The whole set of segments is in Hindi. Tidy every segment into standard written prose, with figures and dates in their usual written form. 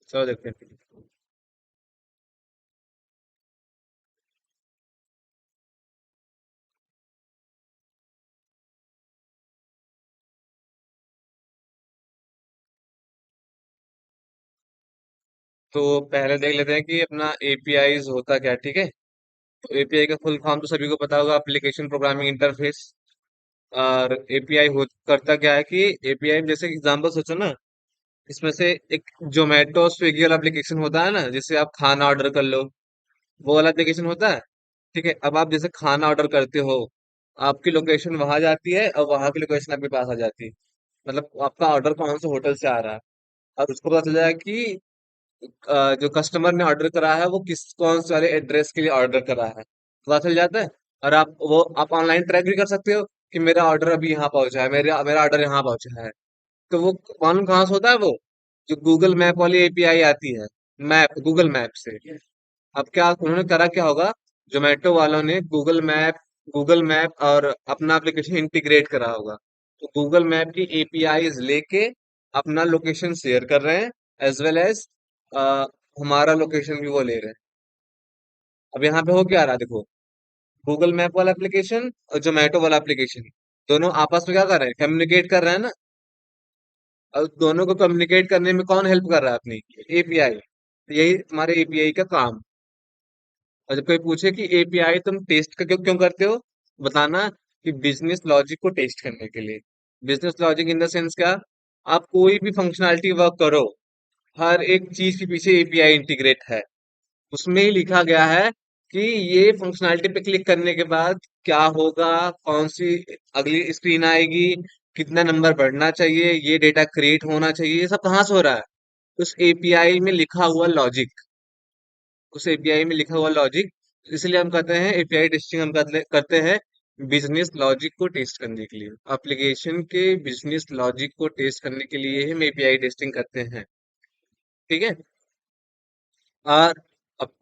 चलो देखते हैं। तो पहले देख लेते हैं कि अपना एपीआई होता क्या है, ठीक है। तो एपीआई का फुल फॉर्म तो सभी को पता होगा, एप्लीकेशन प्रोग्रामिंग इंटरफेस। और एपीआई हो करता क्या है कि एपीआई में जैसे एग्जांपल सोचो ना, इसमें से एक जोमेटो स्विगी वाला एप्लीकेशन होता है ना, जिससे आप खाना ऑर्डर कर लो, वो वाला एप्लीकेशन होता है। ठीक है, अब आप जैसे खाना ऑर्डर करते हो, आपकी लोकेशन वहां जाती है और वहां की लोकेशन आपके पास आ जाती है। मतलब आपका ऑर्डर कौन से होटल से आ रहा है, और उसको पता चल जाएगा कि जो कस्टमर ने ऑर्डर करा है वो किस कौन से वाले एड्रेस के लिए ऑर्डर करा है, पता चल जाता है। और आप ऑनलाइन ट्रैक भी कर सकते हो कि मेरा ऑर्डर अभी यहाँ पहुंचा है, मेरा मेरा ऑर्डर यहाँ पहुंचा है। तो वो मालूम कहाँ से होता है वो, जो गूगल मैप वाली एपीआई आती है, मैप गूगल मैप से। अब क्या उन्होंने करा क्या होगा, जोमेटो वालों ने गूगल मैप और अपना एप्लीकेशन इंटीग्रेट करा होगा। तो गूगल मैप की एपीआईज लेके अपना लोकेशन शेयर कर रहे हैं, एज वेल एज हमारा लोकेशन भी वो ले रहे हैं। अब यहाँ पे हो क्या रहा है देखो, गूगल मैप वाला एप्लीकेशन और जोमेटो वाला एप्लीकेशन दोनों आपस में क्या कर रहे हैं, कम्युनिकेट कर रहे हैं ना। और दोनों को कम्युनिकेट करने में कौन हेल्प कर रहा है, अपनी एपीआई। यही हमारे एपीआई का काम। और जब कोई पूछे कि एपीआई तुम टेस्ट क्यों क्यों करते हो, बताना कि बिजनेस लॉजिक को टेस्ट करने के लिए। Business logic in the sense क्या, आप कोई भी फंक्शनैलिटी वर्क करो, हर एक चीज के पीछे एपीआई इंटीग्रेट है। उसमें ही लिखा गया है कि ये फंक्शनैलिटी पे क्लिक करने के बाद क्या होगा, कौन सी अगली स्क्रीन आएगी, कितना नंबर बढ़ना चाहिए, ये डेटा क्रिएट होना चाहिए, ये सब कहाँ से हो रहा है, उस एपीआई में लिखा हुआ लॉजिक। उस एपीआई में लिखा हुआ लॉजिक, इसलिए हम कहते हैं एपीआई टेस्टिंग हम करते हैं बिजनेस लॉजिक को टेस्ट करने के लिए। एप्लीकेशन के बिजनेस लॉजिक को टेस्ट करने के लिए हम एपीआई टेस्टिंग करते हैं, ठीक है। और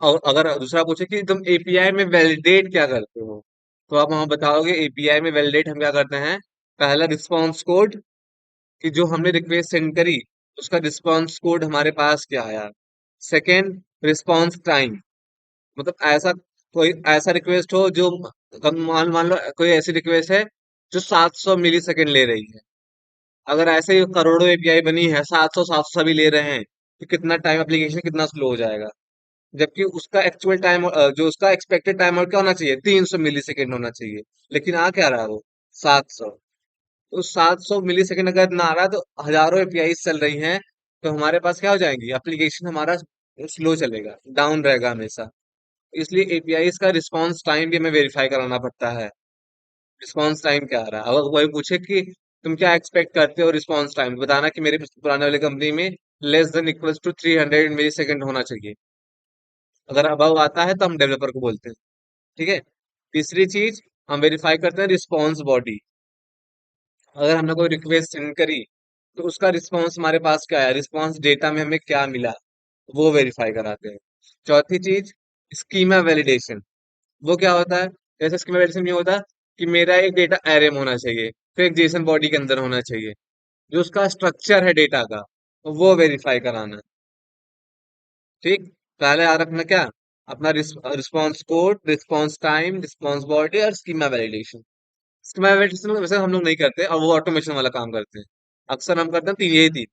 और अगर दूसरा पूछे कि तुम एपीआई में वैलिडेट क्या करते हो, तो आप वहां बताओगे एपीआई में वैलिडेट हम क्या करते हैं। पहला, रिस्पॉन्स कोड, कि जो हमने रिक्वेस्ट सेंड करी उसका रिस्पॉन्स कोड हमारे पास क्या आया। सेकेंड, रिस्पॉन्स टाइम, मतलब ऐसा कोई ऐसा रिक्वेस्ट हो जो मान मान लो कोई ऐसी रिक्वेस्ट है जो 700 मिली सेकेंड ले रही है। अगर ऐसे ही करोड़ों एपीआई बनी है, 700 सभी ले रहे हैं, तो कितना टाइम एप्लीकेशन कितना स्लो हो जाएगा। जबकि उसका एक्चुअल टाइम, जो उसका एक्सपेक्टेड टाइमर क्या होना चाहिए, 300 मिली सेकेंड होना चाहिए। लेकिन आ क्या रहा है वो, 700। तो 700 मिली सेकेंड अगर ना आ रहा है, तो हजारों एपीआई चल रही हैं, तो हमारे पास क्या हो जाएंगी, एप्लीकेशन हमारा स्लो चलेगा, डाउन रहेगा हमेशा। इसलिए एपीआई का रिस्पांस टाइम भी हमें वेरीफाई कराना पड़ता है। रिस्पांस टाइम क्या आ रहा है, अगर कोई पूछे कि तुम क्या एक्सपेक्ट करते हो रिस्पांस टाइम, बताना कि मेरे पुराने वाली कंपनी में less than equals to 300 millisecond होना चाहिए। अगर अबव आता है तो हम डेवलपर को बोलते हैं, ठीक है। तीसरी चीज, हम वेरीफाई करते हैं रिस्पांस बॉडी। अगर हमने कोई रिक्वेस्ट सेंड करी, तो उसका रिस्पांस हमारे पास क्या है, रिस्पांस डेटा में हमें क्या मिला, वो वेरीफाई कराते हैं। चौथी चीज, स्कीमा वैलिडेशन। वो क्या होता है, जैसे स्कीमा वैलिडेशन ये होता है कि मेरा एक डेटा एरे में होना चाहिए, फिर एक जेसन बॉडी के अंदर होना चाहिए, जो उसका स्ट्रक्चर है डेटा का, वो वेरीफाई कराना। ठीक, पहले याद रखना क्या, अपना response code, response time, response body और स्कीमा वैलिडेशन। स्कीमा वैलिडेशन वैसे हम लोग नहीं करते, और वो ऑटोमेशन वाला काम करते हैं। अक्सर हम करते हैं तीन, यही तीन।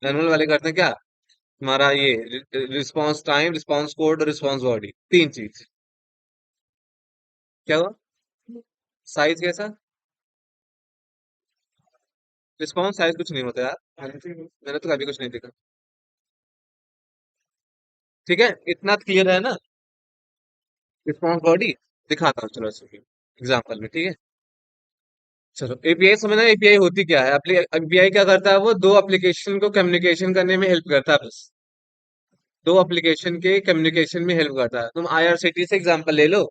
मैनुअल वाले करते हैं क्या, हमारा ये रिस्पॉन्स टाइम, रिस्पॉन्स कोड और रिस्पॉन्स बॉडी, तीन चीज। क्या हुआ, साइज कैसा, रिस्पॉन्स साइज कुछ नहीं होता यार, मैंने तो कभी कुछ नहीं देखा। ठीक है, इतना क्लियर है ना। रिस्पॉन्स बॉडी दिखाता हूँ, चलो एग्जाम्पल में, ठीक है। चलो एपीआई समझना, एपीआई होती क्या है। एपीआई क्या करता है, वो दो एप्लीकेशन को कम्युनिकेशन करने में हेल्प करता है बस। दो एप्लीकेशन के कम्युनिकेशन में हेल्प करता है। तुम आईआरसीटी से एग्जांपल ले लो,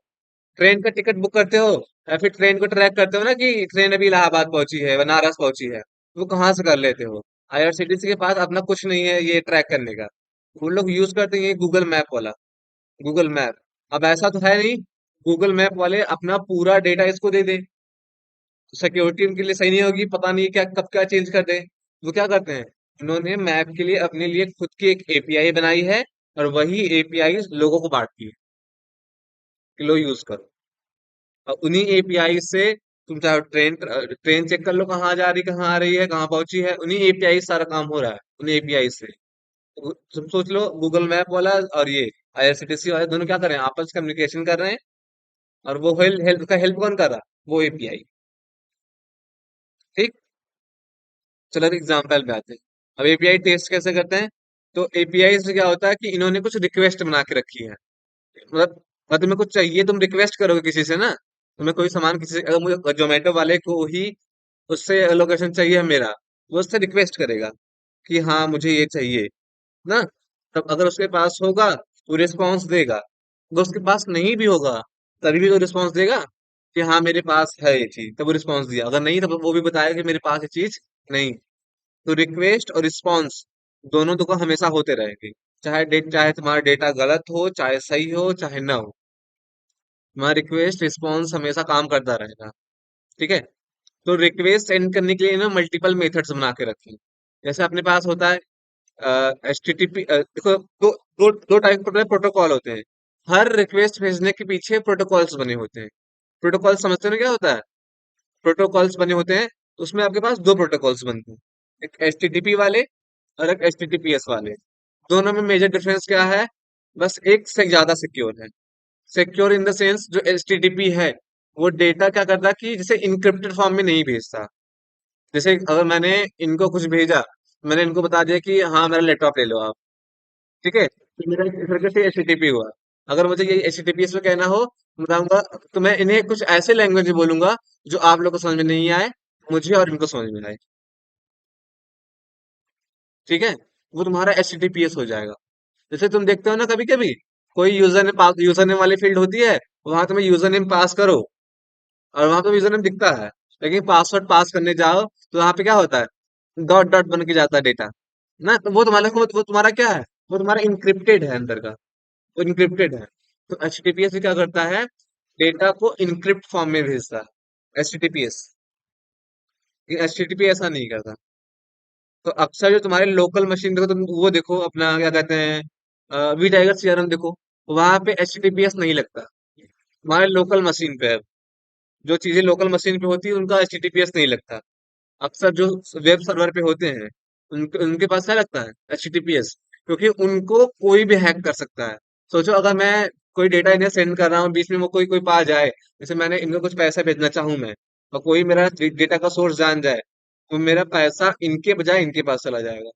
ट्रेन का टिकट बुक करते हो, या फिर ट्रेन को ट्रैक करते हो ना कि ट्रेन अभी इलाहाबाद पहुंची है, बनारस पहुंची है, वो कहाँ से कर लेते हो, आईआरसीटीसी के पास अपना कुछ नहीं है ये ट्रैक करने का। वो लोग यूज करते हैं गूगल मैप वाला, गूगल मैप। अब ऐसा तो है नहीं गूगल मैप वाले अपना पूरा डेटा इसको दे दे, सिक्योरिटी उनके लिए सही नहीं होगी, पता नहीं क्या कब क्या चेंज कर दे। वो क्या करते हैं, इन्होंने मैप के लिए अपने लिए खुद की एक एपीआई बनाई है, और वही एपीआई लोगों को बांटती है कि लो यूज करो। और उन्हीं एपीआई से तुम चाहे ट्रेन ट्रेन चेक कर लो, कहाँ जा रही, कहाँ आ रही है, कहाँ पहुंची है, उन्हीं एपीआई से सारा काम हो रहा है, उन्हीं एपीआई से। तुम सोच लो, गूगल मैप वाला और ये आईआरसीटीसी वाले दोनों क्या कर रहे हैं, आपस कम्युनिकेशन कर रहे हैं। और वो हेल्प हेल्प का हेल्प कौन कर रहा, वो एपीआई। ठीक। चलो एग्जाम्पल पे आते हैं। अब एपीआई टेस्ट कैसे करते हैं? तो एपीआई से क्या होता है कि इन्होंने कुछ रिक्वेस्ट बना के रखी है। मतलब अगर तुम्हें कुछ चाहिए, तुम रिक्वेस्ट करोगे किसी से ना, तुम्हें कोई सामान किसी से, अगर मुझे जोमेटो वाले को ही उससे लोकेशन चाहिए मेरा, वो उससे रिक्वेस्ट करेगा कि हाँ मुझे ये चाहिए ना। तब अगर उसके पास होगा तो रिस्पॉन्स देगा, अगर उसके पास नहीं भी होगा तभी भी तो रिस्पॉन्स देगा कि हाँ मेरे पास है ये चीज, तब वो रिस्पॉन्स दिया। अगर नहीं तब वो भी बताएगा कि मेरे पास ये चीज नहीं। तो रिक्वेस्ट और रिस्पॉन्स दोनों तो को हमेशा होते रहेंगे, चाहे तुम्हारा डेटा गलत हो, चाहे सही हो, चाहे ना हो, तुम्हारा रिक्वेस्ट रिस्पॉन्स हमेशा काम करता रहेगा। ठीक है। तो रिक्वेस्ट सेंड करने के लिए ना मल्टीपल मेथड्स बना के रखें। जैसे अपने पास होता है HTTP, देखो दो टाइप के प्रोटोकॉल होते हैं। हर रिक्वेस्ट भेजने के पीछे प्रोटोकॉल्स बने होते हैं। प्रोटोकॉल समझते हो ना क्या होता है? प्रोटोकॉल्स बने होते हैं, उसमें आपके पास दो प्रोटोकॉल्स बनते हैं, एक HTTP वाले और एक HTTPS वाले। दोनों में मेजर डिफरेंस क्या है? बस एक से ज्यादा सिक्योर है। सिक्योर इन द सेंस, जो HTTP है वो डेटा क्या करता है कि जिसे इनक्रिप्टेड फॉर्म में नहीं भेजता। जैसे अगर मैंने इनको कुछ भेजा, मैंने इनको बता दिया कि हाँ मेरा लैपटॉप ले लो आप, ठीक है, तो मेरा इस तरीके से HTTP हुआ। अगर मुझे ये HTTPS में कहना हो, मैं बताऊंगा, तो मैं इन्हें कुछ ऐसे लैंग्वेज में बोलूंगा जो आप लोग को समझ में नहीं आए, मुझे और इनको समझ में आए। ठीक है। वो तुम्हारा HTTPS हो जाएगा। जैसे तुम देखते हो ना, कभी कभी कोई यूजर नेम वाली फील्ड होती है, वहां तुम्हें यूजर नेम पास करो, और वहां पे यूजर नेम दिखता है, लेकिन पासवर्ड पास करने जाओ तो वहां पे क्या होता है, डॉट डॉट बन के जाता है डेटा ना। तो वो तुम्हारा क्या है, वो तुम्हारा इंक्रिप्टेड है अंदर का, वो इंक्रिप्टेड है। तो HTTPS क्या करता है, डेटा को इनक्रिप्ट फॉर्म में भेजता है HTTPS। HTTP ऐसा नहीं करता। तो अक्सर जो तुम्हारे लोकल मशीन देखो, तुम वो देखो अपना क्या कहते हैं, वी टाइगर सीआरएम देखो, वहां पे HTTPS नहीं लगता, तुम्हारे लोकल मशीन पे है। जो चीजें लोकल मशीन पे होती है उनका HTTPS नहीं लगता। अक्सर जो वेब सर्वर पे होते हैं, उनके उनके पास क्या लगता है, HTTPS, क्योंकि उनको कोई भी हैक कर सकता है। सोचो अगर मैं कोई डेटा इन्हें सेंड कर रहा हूँ, बीच में वो कोई कोई पा जाए, जैसे मैंने इनको कुछ पैसा भेजना चाहूँ मैं, और कोई मेरा डेटा का सोर्स जान जाए, तो मेरा पैसा इनके बजाय इनके पास चला जाएगा,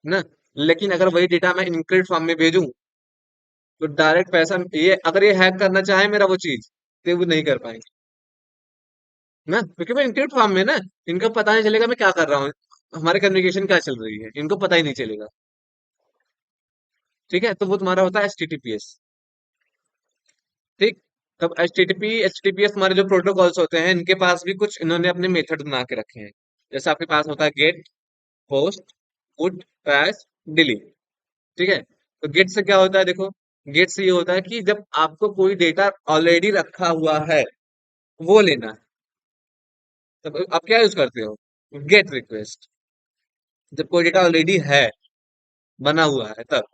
है ना। लेकिन अगर वही डेटा मैं इनक्रिप्ट फॉर्म में भेजूं, तो डायरेक्ट पैसा, ये अगर ये हैक करना चाहे मेरा वो चीज, तो वो नहीं कर पाएंगे ना, क्योंकि मैं इनक्रिप्ट फॉर्म में ना, इनको पता नहीं चलेगा मैं क्या कर रहा हूँ, हमारी कम्युनिकेशन क्या चल रही है, इनको पता ही नहीं चलेगा। ठीक है। तो वो तुम्हारा होता है HTTPS। ठीक। तब HTTPS हमारे जो प्रोटोकॉल्स होते हैं, इनके पास भी कुछ इन्होंने अपने मेथड बना के रखे हैं। जैसे आपके पास होता है get, post, put, patch, delete. ठीक है। तो गेट से क्या होता है, देखो, गेट से ये होता है कि जब आपको कोई डेटा ऑलरेडी रखा हुआ है, वो लेना है, तब आप क्या यूज करते हो, गेट रिक्वेस्ट। जब कोई डेटा ऑलरेडी है, बना हुआ है, तब।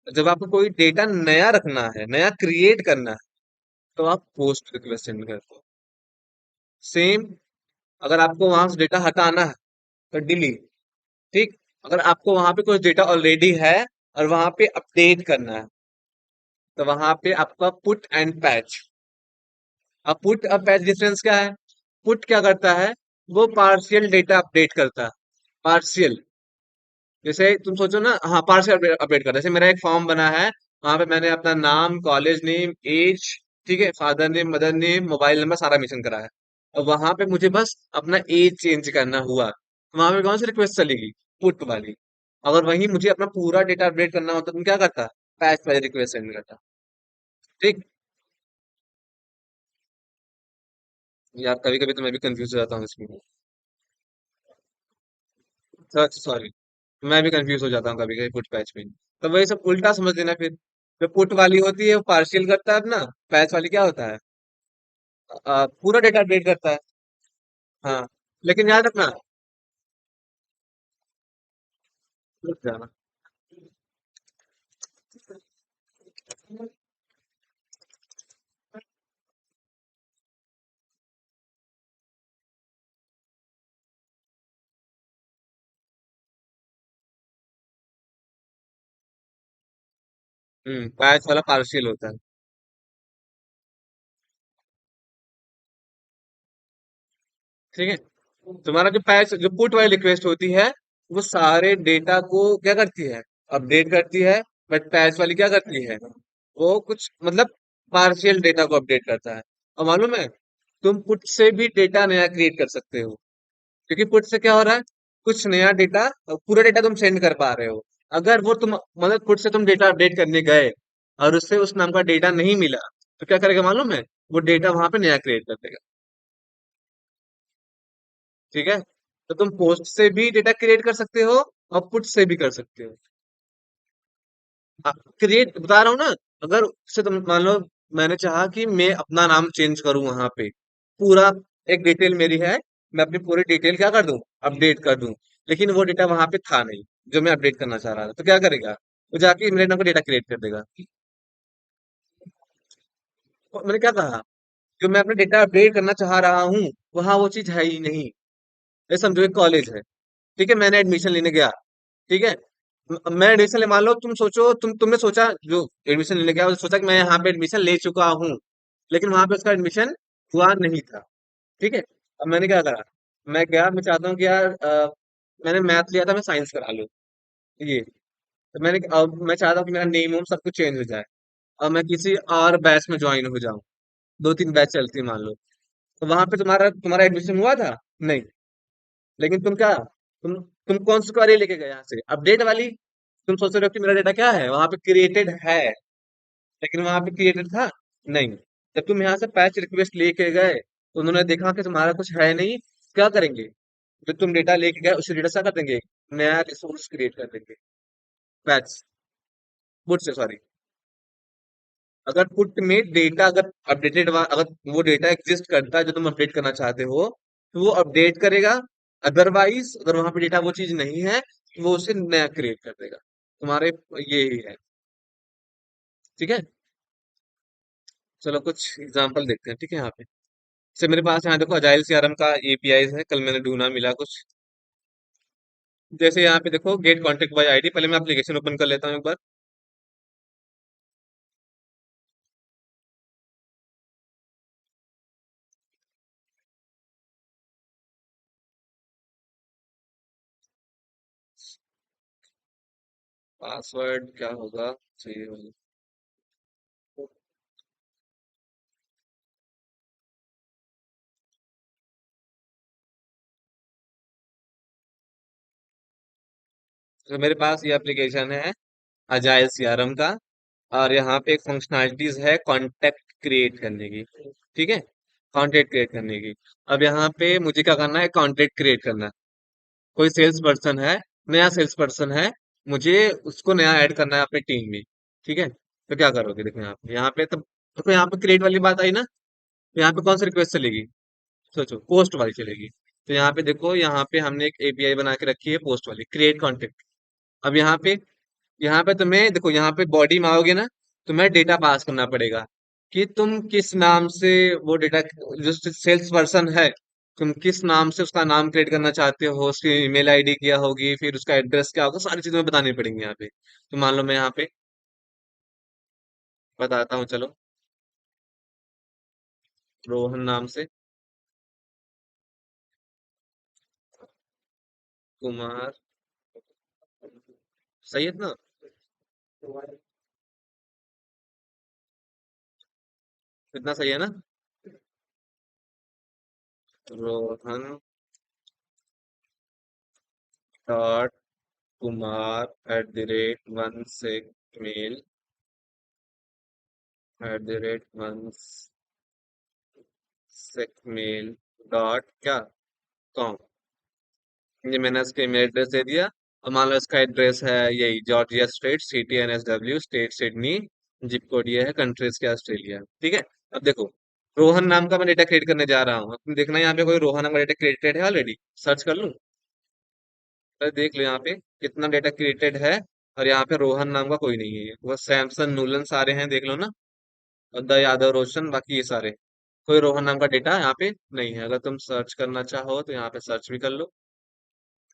जब आपको कोई डेटा नया रखना है, नया क्रिएट करना है, तो आप पोस्ट रिक्वेस्ट सेंड करते हो। सेम, अगर आपको वहां से डेटा हटाना है तो डिलीट। ठीक। अगर आपको वहां पे कुछ डेटा ऑलरेडी है और वहां पे अपडेट करना है, तो वहां पे आपका पुट एंड पैच। अब पुट और पैच डिफरेंस क्या है? पुट क्या करता है, वो पार्शियल डेटा अपडेट करता है, पार्शियल। जैसे तुम सोचो ना, हाँ पार्शियल अपडेट करता है। जैसे मेरा एक फॉर्म बना है, वहां पे मैंने अपना नाम, कॉलेज नेम, एज, ठीक है, father name, mother name, mobile number सारा मेंशन करा है, और वहां पे मुझे बस अपना एज चेंज करना हुआ, तो वहां पे कौन सी रिक्वेस्ट चलेगी, पुट वाली। अगर वही मुझे अपना पूरा डेटा अपडेट करना होता, तुम क्या करता, पैच वाली रिक्वेस्ट सेंड करता। ठीक। यार कभी कभी तो मैं भी कंफ्यूज हो जाता हूँ इसमें। सॉरी, मैं भी कंफ्यूज हो जाता हूँ कभी कभी पुट पैच में। तो वही सब उल्टा समझ लेना फिर। जो पुट वाली होती है वो पार्शियल करता है अपना, पैच वाली क्या होता है, पूरा डेटा अपडेट करता है। हाँ। लेकिन याद रखना, रुक जाना। पैच वाला पार्शियल होता है। ठीक है। तुम्हारा जो पैच जो पुट वाली रिक्वेस्ट होती है, वो सारे डेटा को क्या करती है, अपडेट करती है। बट पैच वाली क्या करती है, वो कुछ मतलब पार्शियल डेटा को अपडेट करता है। और मालूम है, तुम पुट से भी डेटा नया क्रिएट कर सकते हो। क्योंकि पुट से क्या हो रहा है, कुछ नया डेटा, पूरा डेटा तुम सेंड कर पा रहे हो। अगर वो तुम मतलब पुट से तुम डेटा अपडेट करने गए और उससे उस नाम का डेटा नहीं मिला, तो क्या करेगा मालूम है, वो डेटा वहां पे नया क्रिएट कर देगा। ठीक है। तो तुम पोस्ट से भी डेटा क्रिएट कर सकते हो और पुट से भी कर सकते हो। क्रिएट बता रहा हूँ ना। अगर से तुम मान लो, मैंने चाहा कि मैं अपना नाम चेंज करूं वहां पे, पूरा एक डिटेल मेरी है, मैं अपनी पूरी डिटेल क्या कर दूं, अपडेट कर दूं। लेकिन वो डेटा वहां पे था नहीं, जो मैं अपडेट करना चाह रहा था। तो क्या करेगा, वो जाके मेरे नाम का डेटा क्रिएट कर देगा। और मैंने क्या कहा, जो मैं अपना डेटा अपडेट करना चाह रहा हूँ, वहां वो चीज है ही नहीं। ये समझो एक कॉलेज है। ठीक है, मैंने एडमिशन लेने गया। ठीक है। मैं एडमिशन ले, मान लो तुम सोचो, तुमने सोचा, जो एडमिशन लेने गया उसने सोचा कि मैं यहाँ पे एडमिशन ले चुका हूँ, लेकिन वहां पे उसका एडमिशन हुआ नहीं था। ठीक है। अब मैंने क्या करा, मैं गया, मैं चाहता हूँ कि यार मैंने मैथ लिया था, मैं साइंस करा लूँ। ये तो मैंने, अब मैं चाहता हूँ कि मेरा नेम वोम सब कुछ चेंज हो जाए, और मैं किसी और बैच में ज्वाइन हो जाऊं। दो तीन बैच चलती है मान लो। तो वहां पे तुम्हारा तुम्हारा एडमिशन हुआ था नहीं। लेकिन तुम क्या, तुम कौन सी क्वेरी लेके गए यहाँ से, अपडेट वाली। तुम सोच रहे हो कि मेरा डेटा क्या है, वहां पे क्रिएटेड है, लेकिन वहां पे क्रिएटेड था नहीं। जब तुम यहाँ से पैच रिक्वेस्ट लेके गए, तो उन्होंने देखा कि तुम्हारा कुछ है नहीं, क्या करेंगे, जो तुम डेटा लेके गए उसी डेटा से क्या कर देंगे, नया रिसोर्स क्रिएट कर देंगे। पैच, पुट से सॉरी। अगर पुट में डेटा अगर अपडेटेड, अगर वो डेटा एग्जिस्ट करता है जो तुम अपडेट करना चाहते हो, तो वो अपडेट करेगा। अदरवाइज अगर वहां पे डेटा वो चीज नहीं है, तो वो उसे नया क्रिएट कर देगा। तुम्हारे ये ही है। ठीक है। चलो कुछ एग्जांपल देखते हैं। ठीक है, यहाँ पे जैसे मेरे पास यहाँ देखो अजाइल सीआरएम का एपीआई है, कल मैंने ढूंढा मिला कुछ। जैसे यहाँ पे देखो गेट कॉन्टेक्ट बाय आईडी, पहले मैं एप्लीकेशन ओपन कर लेता हूँ एक बार। पासवर्ड क्या होगा, चाहिए होगा। तो मेरे पास ये एप्लीकेशन है अजाइल सीआरएम का, और यहाँ पे एक फंक्शनैलिटीज है कांटेक्ट क्रिएट करने की। ठीक है, कांटेक्ट क्रिएट करने की। अब यहाँ पे मुझे क्या करना है, कांटेक्ट क्रिएट करना है। कोई सेल्स पर्सन है, नया सेल्स पर्सन है, मुझे उसको नया ऐड करना है अपनी टीम में। ठीक है, तो क्या करोगे, देखो यहाँ पे तो देखो, यहाँ पे क्रिएट वाली बात आई ना। तो यहाँ पे कौन सी रिक्वेस्ट चलेगी, सोचो, पोस्ट वाली चलेगी। तो यहाँ पे देखो, यहाँ पे हमने एक एपीआई बना के रखी है पोस्ट वाली, क्रिएट कॉन्टेक्ट। अब यहाँ पे तुम्हें देखो, यहाँ पे बॉडी में आओगे ना, तुम्हें डेटा पास करना पड़ेगा कि तुम किस नाम से वो डेटा, जो सेल्स पर्सन है, तुम किस नाम से उसका नाम क्रिएट करना चाहते हो, उसकी ईमेल आईडी क्या होगी, फिर उसका एड्रेस क्या होगा, सारी चीजें बतानी पड़ेंगी यहाँ पे। तो मान लो मैं यहाँ पे बताता हूँ, चलो। रोहन नाम से, कुमार, सही है ना। इतना सही है ना। रोहन डॉट कुमार @1 से मेल @1 मेल डॉट क्या कॉम। ये मैंने इसका ईमेल एड्रेस दे दिया। और मान लो इसका एड्रेस है यही, Georgia state, CTNSW state, Sydney. Zip code ये है, कंट्रीज क्या, ऑस्ट्रेलिया। ठीक है। अब देखो, रोहन नाम का मैं डेटा क्रिएट करने जा रहा हूँ। अब तुम देखना यहाँ पे कोई रोहन नाम का डेटा क्रिएटेड है ऑलरेडी, सर्च कर लूँ। अरे देख लो यहाँ पे, कितना डेटा क्रिएटेड है। और यहाँ पे रोहन नाम का कोई नहीं है, बस सैमसन नूलन सारे हैं, देख लो ना। और द यादव रोशन, बाकी ये सारे। कोई रोहन नाम का डेटा यहाँ पे नहीं है। अगर तुम सर्च करना चाहो तो यहाँ पे सर्च भी कर लो।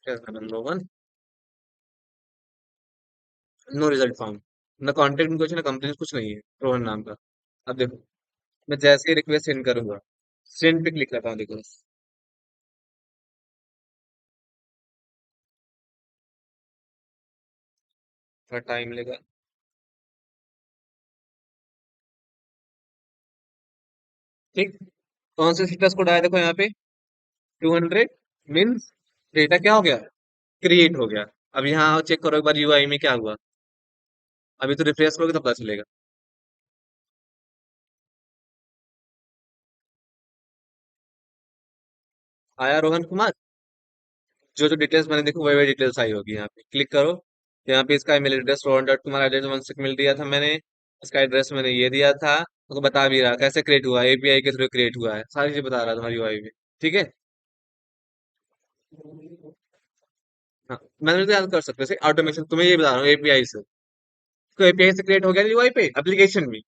क्या नाम है? रोहन। No result found. ना कॉन्टेक्ट में कुछ, ना कंपनी कुछ नहीं है रोहन नाम का। अब देखो, मैं जैसे ही रिक्वेस्ट सेंड करूंगा, सेंड पे क्लिक करता हूँ, देखो थोड़ा टाइम लेगा। ठीक। कौन से स्टेटस कोड आया देखो यहाँ पे, 200। मीन्स डेटा क्या हो गया, क्रिएट हो गया। अब यहाँ चेक करो एक बार यूआई में क्या हुआ। अभी तो रिफ्रेश करोगे तो पता चलेगा। आया रोहन कुमार। जो जो डिटेल्स मैंने देखो वही वही डिटेल्स आई होगी। यहाँ पे क्लिक करो। यहाँ पे इसका email address Rohan dot Kumar at one से मिल दिया था मैंने। इसका एड्रेस मैंने ये दिया था, तो बता भी रहा कैसे क्रिएट हुआ, एपीआई के थ्रू क्रिएट हुआ है, सारी चीज बता रहा तुम्हारी यूआई में। ठीक है। हाँ, मैंने तो याद कर सकते हैं ऑटोमेशन, तुम्हें ये बता रहा हूँ एपीआई से। तो एपीआई से क्रिएट हो गया यूआई पे एप्लीकेशन में,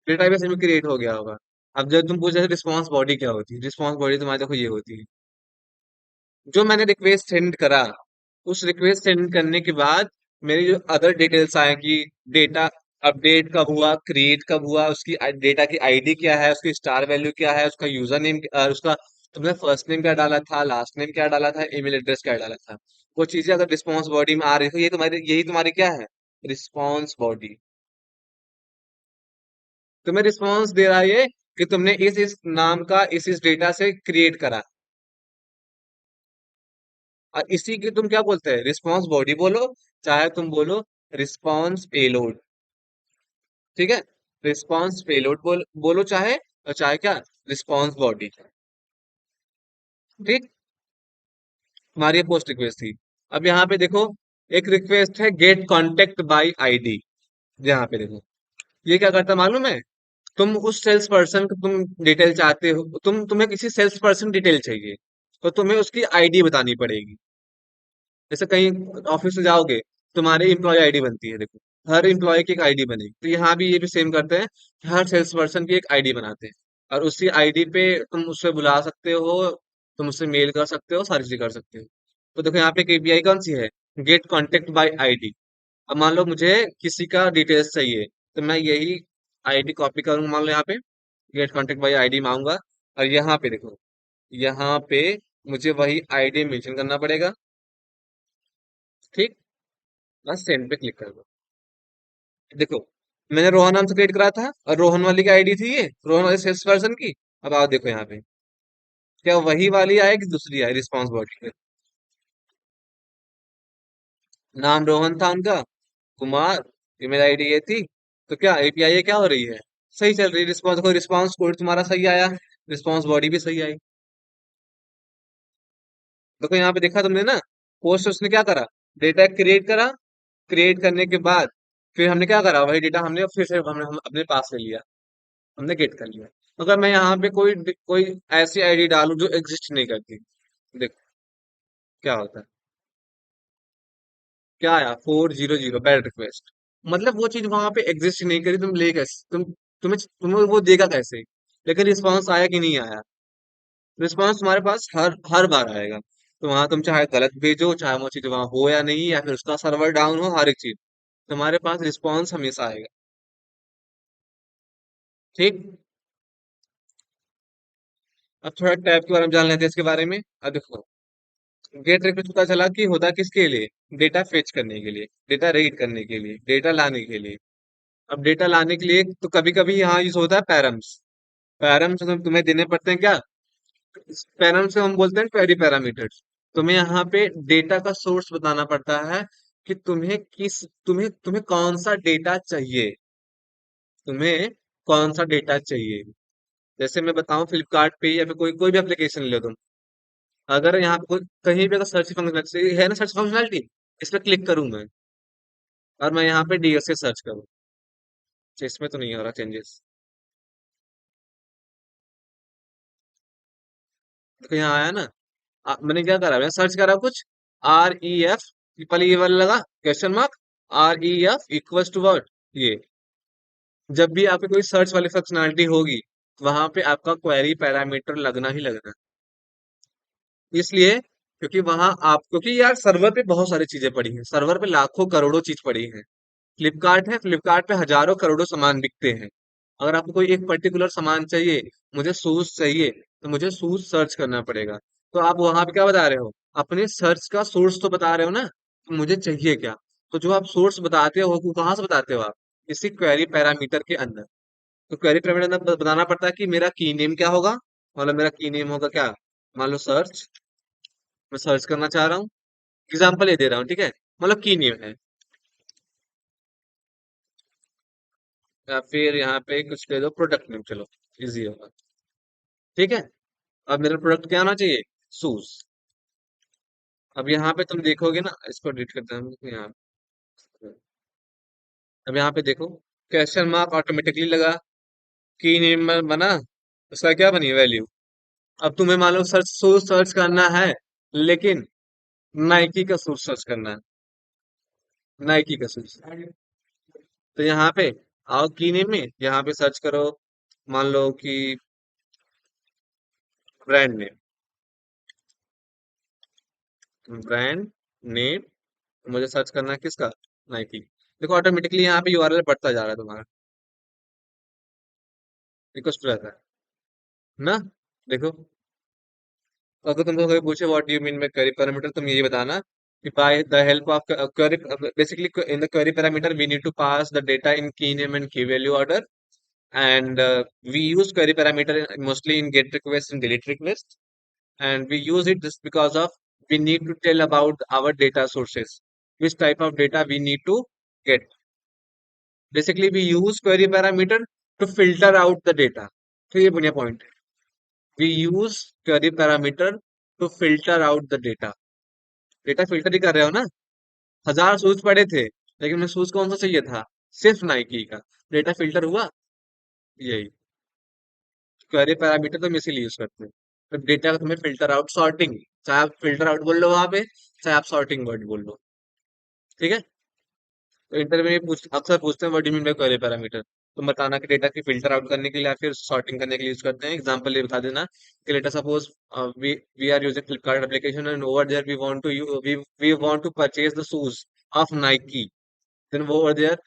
डेटाबेस में क्रिएट हो गया होगा। अब जब तुम पूछ रहे रिस्पॉन्स बॉडी क्या होती है, रिस्पॉन्स बॉडी तुम्हारी देखो ये होती है। जो मैंने रिक्वेस्ट सेंड करा, उस रिक्वेस्ट सेंड करने के बाद मेरी जो अदर डिटेल्स आए कि डेटा अपडेट कब हुआ, क्रिएट कब हुआ, उसकी डेटा की आईडी क्या है, उसकी स्टार वैल्यू क्या है, उसका यूजर नेम, उसका तुमने फर्स्ट नेम क्या डाला था, लास्ट नेम क्या डाला था, ईमेल एड्रेस क्या डाला था। वो चीजें अगर रिस्पॉन्स बॉडी में आ रही हो, ये तुम्हारी, यही तुम्हारी क्या है, रिस्पॉन्स बॉडी। तुम्हें रिस्पॉन्स दे रहा है ये कि तुमने इस नाम का इस डेटा से क्रिएट करा। और इसी की तुम क्या बोलते हैं, रिस्पॉन्स बॉडी बोलो, चाहे तुम बोलो रिस्पॉन्स पेलोड। ठीक है। रिस्पॉन्स पेलोड बोलो चाहे, और चाहे क्या, रिस्पॉन्स बॉडी। ठीक। तुम्हारी पोस्ट रिक्वेस्ट थी। अब यहाँ पे देखो, एक रिक्वेस्ट है गेट कॉन्टेक्ट बाय आईडी। यहाँ पे देखो, ये क्या करता है मालूम है। तुम उस सेल्स पर्सन को तुम डिटेल चाहते हो, तुम्हें किसी सेल्स पर्सन डिटेल चाहिए, तो तुम्हें उसकी आईडी बतानी पड़ेगी। जैसे कहीं ऑफिस में जाओगे, तुम्हारी एम्प्लॉय आईडी बनती है, देखो हर एम्प्लॉय की एक आईडी बनेगी, तो यहाँ भी ये भी सेम करते हैं कि हर सेल्स पर्सन की एक आईडी बनाते हैं। और उसी आईडी पे तुम उससे बुला सकते हो, तुम उससे मेल कर सकते हो, सारी चीजें कर सकते हो। तो देखो यहाँ पे केपीआई कौन सी है, गेट कॉन्टेक्ट बाय आईडी। अब मान लो मुझे किसी का डिटेल्स चाहिए, तो मैं यही आईडी कॉपी करूंगा, मान लो यहाँ पे गेट कॉन्टेक्ट बाय आईडी मांगूंगा। और यहाँ पे देखो, यहाँ पे मुझे वही आईडी मेंशन करना पड़ेगा। ठीक। बस सेंड पे क्लिक कर दो। देखो, मैंने रोहन नाम से क्रिएट करा था, और रोहन वाली की आईडी थी ये, रोहन वाले सेल्स पर्सन की। अब आओ देखो यहाँ पे, क्या वही वाली आएगी, दूसरी आई रिस्पॉन्स बॉडी पे। नाम रोहन था उनका, कुमार, ईमेल आईडी ये थी। तो क्या एपीआई क्या हो रही है, सही चल रही है। रिस्पॉन्स को रिस्पॉन्स कोड तुम्हारा सही आया, रिस्पॉन्स बॉडी भी सही आई। देखो यहाँ पे देखा तुमने ना, पोस्ट उसने क्या करा, डेटा क्रिएट करा। क्रिएट करने के बाद फिर हमने क्या करा, वही डेटा हमने फिर से हम अपने पास ले लिया, हमने गेट कर लिया। अगर मैं यहाँ पे कोई ऐसी आईडी डालूं जो एग्जिस्ट नहीं करती, देखो क्या होता है। क्या आया, 400 बैड रिक्वेस्ट। मतलब वो चीज वहां पे एग्जिस्ट नहीं करी, तुम ले कैसे, तुम्हें वो देगा कैसे। लेकिन रिस्पॉन्स आया कि नहीं आया, रिस्पॉन्स तुम्हारे पास हर हर बार आएगा। तो वहां तुम चाहे गलत भेजो, चाहे वो चीज वहां हो या नहीं, या फिर उसका सर्वर डाउन हो, हर एक चीज तुम्हारे पास रिस्पॉन्स हमेशा आएगा। ठीक। अब थोड़ा टैब के बारे में जान लेते हैं, इसके बारे में। अब देखो, गेट रिक्वेस्ट पता चला कि होता किसके लिए, डेटा फेच करने के लिए, डेटा रीड करने के लिए, डेटा लाने के लिए। अब डेटा लाने के लिए तो कभी कभी यहाँ यूज होता है पैरम्स। पैरम्स तुम्हें देने पड़ते हैं क्या, पैरम्स से हम बोलते हैं क्वेरी पैरामीटर्स। तुम्हें यहाँ पे डेटा का सोर्स बताना पड़ता है कि तुम्हें तुम्हें कौन सा डेटा चाहिए, तुम्हें कौन सा डेटा चाहिए। जैसे मैं बताऊं, फ्लिपकार्ट पे या फिर कोई कोई भी एप्लीकेशन ले लो तुम, अगर यहाँ पे कहीं पे अगर सर्च फंक्शनलिटी है ना, सर्च फंक्शनलिटी, इस पे क्लिक करूं मैं, और मैं यहाँ पे डीएसए सर्च करूँ, तो इसमें तो नहीं हो रहा चेंजेस। तो यहाँ आया ना, मैंने क्या करा, मैंने सर्च करा कुछ REF पहले ये वाला लगा question mark, R E F equals to word ये। जब भी आपकी कोई सर्च वाली फंक्शनैलिटी होगी, वहां पे आपका क्वेरी पैरामीटर लगना ही लगना है। इसलिए क्योंकि वहां आप, क्योंकि यार सर्वर पे बहुत सारी चीजें पड़ी हैं, सर्वर पे लाखों करोड़ों चीज पड़ी है। फ्लिपकार्ट है, फ्लिपकार्ट पे हजारों करोड़ों सामान बिकते हैं। अगर आपको कोई एक पर्टिकुलर सामान चाहिए, मुझे शूज चाहिए, तो मुझे शूज सर्च करना पड़ेगा। तो आप वहां पे क्या बता रहे हो, अपने सर्च का सोर्स तो बता रहे हो ना, तो मुझे चाहिए क्या। तो जो आप सोर्स बताते हो वो कहाँ से बताते हो आप, इसी क्वेरी पैरामीटर के अंदर। तो क्वेरी पैरामीटर अंदर बताना पड़ता है कि मेरा की नेम क्या होगा। मतलब मेरा की नेम होगा क्या, मान लो सर्च, मैं सर्च करना चाह रहा हूँ, एग्जाम्पल ये दे रहा हूँ, ठीक है। मतलब की नेम है, या फिर यहाँ पे कुछ दे दो प्रोडक्ट नेम, चलो इजी होगा, ठीक है। अब मेरा प्रोडक्ट क्या होना चाहिए, शूज। अब यहाँ पे तुम देखोगे ना, इसको डिलीट करते हैं हम यहाँ पे। अब यहाँ पे देखो, क्वेश्चन मार्क ऑटोमेटिकली लगा, की नेम में बना, उसका क्या बनी वैल्यू। अब तुम्हें मान लो सर्च शूज सर्च करना है, लेकिन नाइकी का शूज सर्च करना है, नाइकी का शूज। तो यहाँ पे आओ की नेम में, यहाँ पे सर्च करो, मान लो कि ब्रांड नेम, ब्रांड नेम, मुझे सर्च करना है किसका, नाइकी। देखो ऑटोमेटिकली यहाँ पे यूआरएल बढ़ता जा रहा है तुम्हारा, रिक्वेस्ट रहता है ना। देखो, अगर तुमको कोई पूछे what you mean by query parameter, तुम यही बताना कि by the help of query, basically in the query parameter we need to pass the data in key name and key value order, and we use query parameter mostly in get request and delete request, and we use it just because of we need to tell about our data sources, which type of data we need to get. Basically we use query parameter to filter out the data। तो ये बढ़िया पॉइंट है, we use query parameter to filter out the data। Data filter ही कर रहे हो ना, हजार शूज पड़े थे, लेकिन मैं शूज कौन सा चाहिए था, सिर्फ नाइकी का, डेटा फिल्टर हुआ, यही क्वेरी पैरामीटर तो हम इसीलिए यूज करते हैं। तो डेटा का तुम्हें फिल्टर आउट, सॉर्टिंग, चाहे आप फिल्टर आउट बोल लो वहां पे, चाहे आप सॉर्टिंग वर्ड बोल लो, ठीक है। तो इंटरव्यू में अक्सर पूछते हैं what do you mean by query parameter. तुम बताना कि डेटा की फिल्टर आउट करने के लिए या फिर सॉर्टिंग करने के लिए यूज करते हैं। एग्जांपल ये बता देना कि let us suppose we we are using Flipkart application and over there we want to we want to purchase the shoes of Nike. then over there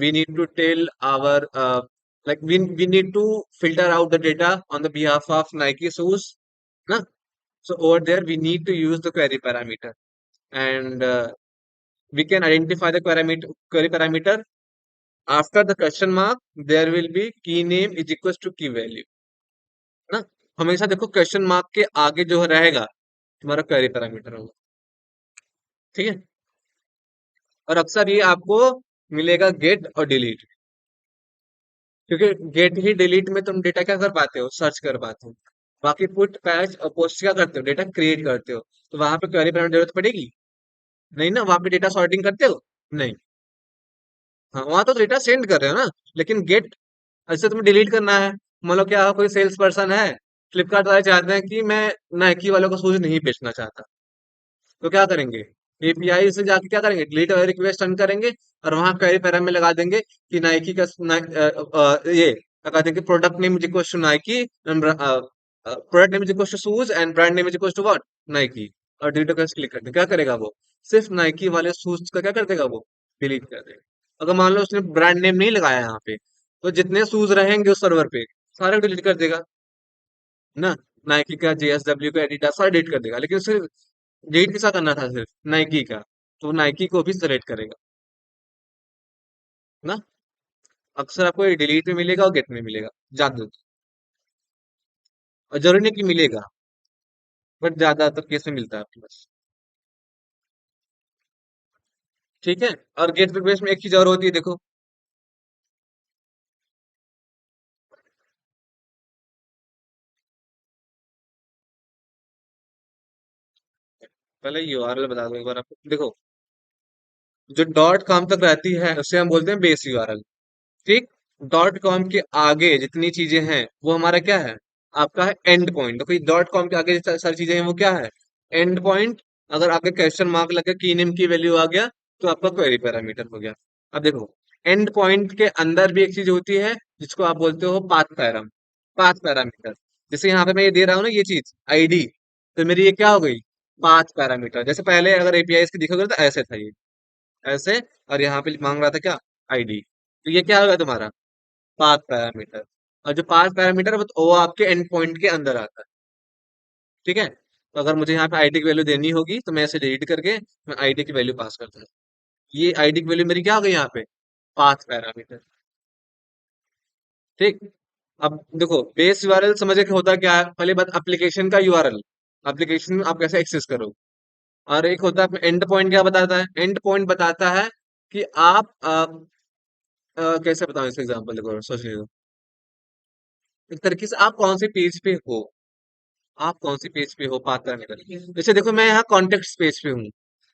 we need to tell our like we need to filter out the data on the behalf of Nike shoes na? So over there we need to use the query parameter, and we can identify the query parameter after the question mark, there will be key name is equals to key value ना। हमेशा देखो क्वेश्चन मार्क के आगे जो रहेगा तुम्हारा क्वेरी पैरामीटर होगा, ठीक है। और अक्सर ये आपको मिलेगा गेट और डिलीट, क्योंकि गेट ही डिलीट में तुम डेटा क्या कर पाते हो, सर्च कर पाते हो। बाकी पुट पैच और पोस्ट क्या करते हो, डेटा क्रिएट करते हो। तो वहां पे क्वेरी बनाने की जरूरत पड़ेगी नहीं ना, वहां पे डेटा सॉर्टिंग करते हो नहीं। हाँ वहां तो डेटा सेंड कर रहे हो ना, लेकिन गेट, ऐसे तुम्हें डिलीट करना है। मान लो क्या कोई सेल्स पर्सन है, फ्लिपकार्ट वाले चाहते हैं कि मैं नाइकी वालों को शूज नहीं बेचना चाहता, तो क्या करेंगे, एपीआई से जाके क्या करेंगे, डिलीट रिक्वेस्ट रन करेंगे, और वहां क्वेरी पैरा में लगा देंगे कि नाइकी का ये लगा देंगे product name is equal to Nike, product name is equal to shoes and brand name is equal to what, Nike. और डिलीट का क्लिक करते क्या करेगा वो, सिर्फ नाइकी वाले शूज का क्या कर देगा वो, डिलीट कर देगा। अगर मान लो उसने ब्रांड नेम नहीं लगाया यहाँ पे, तो जितने शूज रहेंगे उस सर्वर पे सारे डिलीट कर देगा ना। नाइकी का, जेएसडब्ल्यू का, एडिडास सारा डिलीट कर देगा, लेकिन सिर्फ डिलीट किसका करना था, सिर्फ नाइकी का, तो नाइकी को भी सेलेक्ट करेगा ना। अक्सर आपको ये डिलीट में मिलेगा और गेट में मिलेगा ज्यादा, और जरूरी नहीं कि मिलेगा, बट ज्यादातर केस में मिलता है आपके पास, ठीक है। और गेट रिक्वेस्ट में एक चीज और होती है, देखो, पहले यूआरएल बता दो एक बार आपको, देखो जो डॉट कॉम तक रहती है उसे हम बोलते हैं बेस यूआरएल, ठीक। डॉट कॉम के आगे जितनी चीजें हैं वो हमारा क्या है, आपका है एंड पॉइंट। तो कोई डॉट कॉम के आगे सारी चीजें हैं वो क्या है, एंड पॉइंट, अगर आपके क्वेश्चन मार्क लगे की नेम की वैल्यू आ गया तो आपका क्वेरी पैरामीटर हो गया। अब देखो, एंड पॉइंट के अंदर भी एक चीज होती है जिसको आप बोलते हो पाथ पैरामीटर। जैसे यहाँ पे मैं ये दे रहा हूँ ना ये चीज आईडी, तो मेरी ये क्या हो गई, पाथ पैरामीटर। जैसे पहले अगर एपीआई की देखोगे तो ऐसे था ये, ऐसे, और यहाँ पे मांग रहा था क्या, आईडी, तो ये क्या होगा तुम्हारा पाथ पैरामीटर। और जो पाथ पैरामीटर है वो आपके एंड पॉइंट के अंदर आता है, ठीक है। तो अगर मुझे यहाँ पे आईडी की वैल्यू देनी होगी तो मैं ऐसे डिलीट करके मैं आईडी की वैल्यू पास करता हूँ। ये आईडी की वैल्यू मेरी क्या हो गई यहाँ पे, पाथ पैरामीटर, ठीक। अब देखो बेस यूआरएल समझे कि होता क्या है, पहले बात एप्लीकेशन का यूआरएल, एप्लीकेशन आप कैसे एक्सेस करो। और एक होता है एंड पॉइंट, क्या बताता है, एंड पॉइंट बताता है कि आप कैसे बताऊं इसका एग्जांपल, देखो सोच लीजिए, एक तरीके से आप कौन से पेज पे हो, आप कौन सी पेज पे हो पाथ पैरामीटर। जैसे देखो मैं यहाँ कॉन्टेक्ट पेज पे हूँ,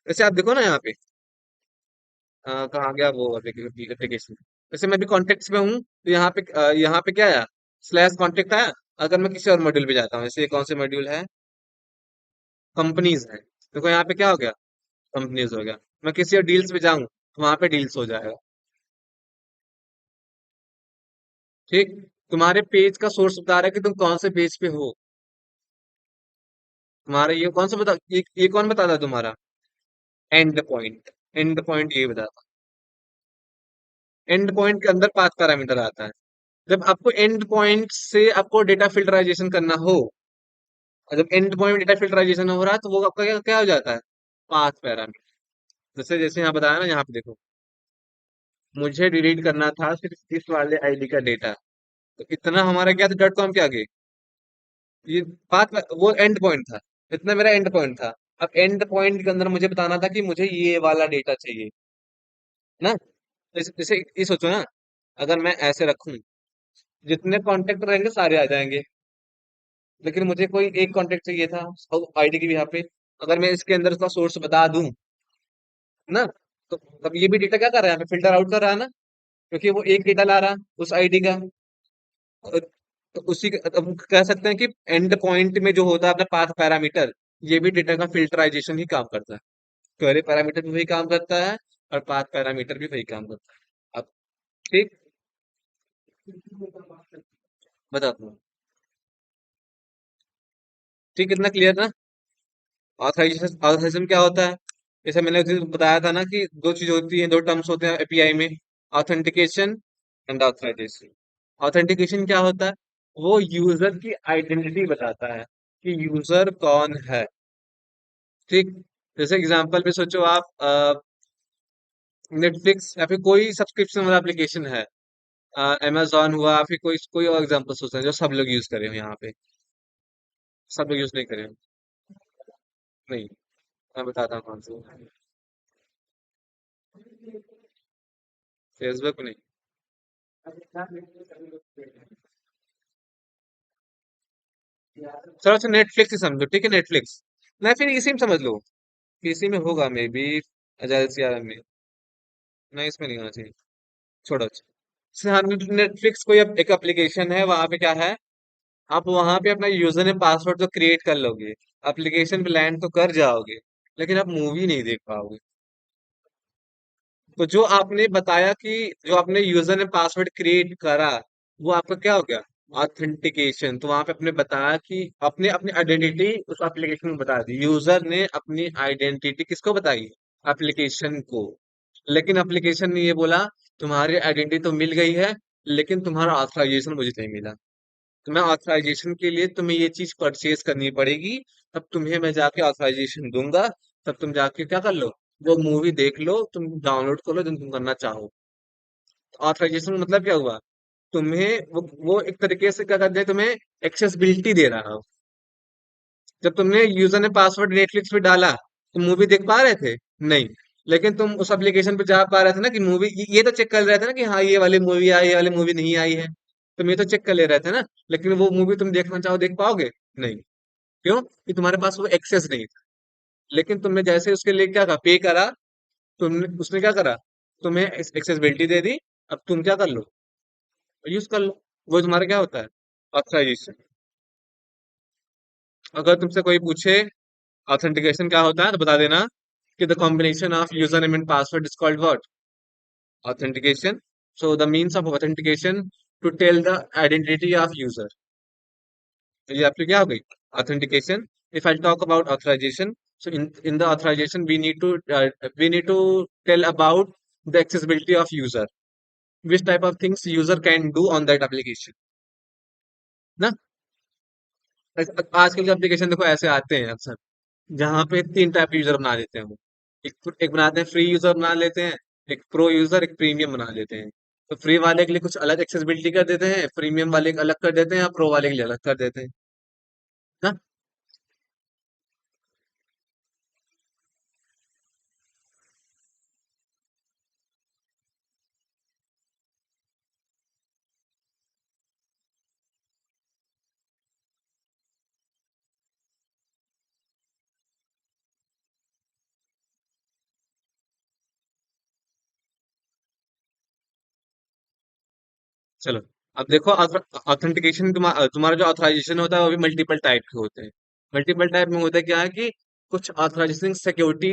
जैसे आप देखो ना यहाँ पे कहाँ गया वो एप्लीकेशन। जैसे मैं भी कॉन्टेक्ट में हूँ तो यहाँ पे क्या आया, स्लैश कॉन्टेक्ट आया। अगर मैं किसी और मॉड्यूल पे जाता हूँ, जैसे ये कौन से मॉड्यूल है, कंपनीज है, देखो यहाँ पे क्या हो गया, कंपनीज हो गया। मैं किसी और डील्स पे जाऊँ तो वहां पे डील्स हो जाएगा, ठीक। तुम्हारे पेज का सोर्स बता रहा है कि तुम कौन से पेज पे हो। तुम्हारा ये कौन सा बता, ये कौन बताता है तुम्हारा, एंड पॉइंट। एंड पॉइंट ये बताता है, एंड पॉइंट के अंदर पाथ पैरामीटर आता है। जब आपको एंड पॉइंट से आपको डेटा फिल्टराइजेशन करना हो, और जब एंड पॉइंट डेटा फिल्टराइजेशन हो रहा है तो वो आपका क्या क्या हो जाता है, पाथ पैरामीटर। जैसे जैसे यहाँ बताया ना, यहाँ पे देखो, मुझे डिलीट करना था सिर्फ इस वाले आईडी का डेटा, तो इतना हमारा क्या था, डॉट कॉम के आगे, ये वो एंड पॉइंट था, इतना मेरा एंड पॉइंट था। अब एंड पॉइंट के अंदर मुझे बताना था कि मुझे ये वाला डेटा चाहिए ना। जैसे जैसे ये सोचो ना, अगर मैं ऐसे रखूं, जितने कॉन्टेक्ट रहेंगे सारे आ जाएंगे, लेकिन मुझे कोई एक कॉन्टेक्ट चाहिए था आईडी के भी यहाँ पे। अगर मैं इसके अंदर उसका सोर्स बता दूं ना, तो तब ये भी डेटा क्या कर रहा है, यहाँ पे फिल्टर आउट कर रहा है ना, क्योंकि वो एक डेटा ला रहा है उस आईडी का। और तो अब कह सकते हैं कि एंड पॉइंट में जो होता है अपना पाथ पैरामीटर, ये भी डेटा का फिल्टराइजेशन ही काम करता है। क्वेरी पैरामीटर भी वही काम करता है और पाथ पैरामीटर भी वही काम करता है। अब ठीक, बताता हूँ, ठीक, कितना क्लियर ना। ऑथराइजेशन क्या होता है, जैसे मैंने उस दिन बताया था ना कि दो चीज होती है, दो टर्म्स होते हैं एपीआई में, ऑथेंटिकेशन एंड ऑथराइजेशन। ऑथेंटिकेशन क्या होता है, वो यूजर की आइडेंटिटी बताता है कि यूजर कौन है, ठीक। जैसे एग्जांपल पे सोचो आप, नेटफ्लिक्स या फिर कोई सब्सक्रिप्शन वाला एप्लीकेशन है, अमेजोन हुआ, फिर कोई कोई और एग्जांपल सोचते हैं जो सब लोग यूज करें यहाँ पे, सब लोग यूज नहीं करें, नहीं, मैं बताता हूँ कौन सा, फेसबुक नहीं। चलो अच्छा नेटफ्लिक्स ही समझो, ठीक है, नेटफ्लिक्स, ना फिर इसी में समझ लो, इसी में होगा मे बी, एजेंसिया में, नहीं इसमें नहीं होना चाहिए, छोड़ो अच्छा। जैसे हाँ, नेटफ्लिक्स कोई एक एप्लीकेशन है, वहां पे क्या है, आप वहां पे अपना यूजर ने पासवर्ड तो क्रिएट कर लोगे, एप्लीकेशन पे लैंड तो कर जाओगे, लेकिन आप मूवी नहीं देख पाओगे। तो जो आपने बताया कि जो आपने यूजर ने पासवर्ड क्रिएट करा, वो आपका क्या हो गया, ऑथेंटिकेशन। तो वहां पे आपने बताया कि अपने अपनी आइडेंटिटी उस एप्लीकेशन में बता दी, यूजर ने अपनी आइडेंटिटी किसको बताई, एप्लीकेशन को। लेकिन एप्लीकेशन ने ये बोला, तुम्हारी आइडेंटिटी तो मिल गई है, लेकिन तुम्हारा ऑथराइजेशन मुझे नहीं मिला। तुम्हें ऑथराइजेशन के लिए तुम्हें ये चीज परचेज करनी पड़ेगी, तब तुम्हें मैं जाके ऑथराइजेशन दूंगा, तब तुम जाके क्या कर लो, वो मूवी देख लो, तुम डाउनलोड कर लो जो तुम करना चाहो। ऑथराइजेशन मतलब क्या हुआ, तुम्हें वो एक तरीके से क्या करते हैं, तुम्हें एक्सेसिबिलिटी दे रहा हो। जब तुमने यूजर ने पासवर्ड नेटफ्लिक्स पे डाला, तुम मूवी देख पा रहे थे, नहीं, लेकिन तुम उस एप्लीकेशन पे जा पा रहे थे ना कि मूवी, ये तो चेक कर रहे थे ना कि हाँ ये वाली मूवी आई, ये वाली मूवी नहीं आई है, तुम ये तो चेक कर ले रहे थे ना। लेकिन वो मूवी तुम देखना चाहो देख पाओगे, नहीं, क्यों, कि तुम्हारे पास वो एक्सेस नहीं था। लेकिन तुमने जैसे उसके लिए क्या कहा, पे करा, तुमने उसने क्या करा, तुम्हें एक्सेसिबिलिटी दे दी, अब तुम क्या कर लो, यूज कर लो। वो तुम्हारा क्या होता है, ऑथराइजेशन। अगर तुमसे कोई पूछे ऑथेंटिकेशन क्या होता है तो बता देना कि the combination of user name and password is called what? Authentication. So the means of authentication to tell the identity of user. ये आपकी क्या हो गई? Authentication. If I talk about authorization, so in the authorization we need to tell about the accessibility of user. Which type of things user can do on that application. ना आजकल के एप्लीकेशन देखो ऐसे आते हैं अक्सर, जहाँ पे तीन टाइप के यूजर बना देते हैं वो। एक बनाते हैं फ्री यूजर बना लेते हैं, एक प्रो यूजर, एक प्रीमियम बना लेते हैं। तो फ्री वाले के लिए कुछ अलग एक्सेसिबिलिटी कर देते हैं, प्रीमियम वाले के अलग कर देते हैं, और प्रो वाले के लिए अलग कर देते हैं ना। चलो, अब देखो ऑथेंटिकेशन तुम्हारा जो ऑथराइजेशन होता है वो भी मल्टीपल टाइप के होते हैं। मल्टीपल टाइप में होता है क्या है कि कुछ ऑथराइजेशन सिक्योरिटी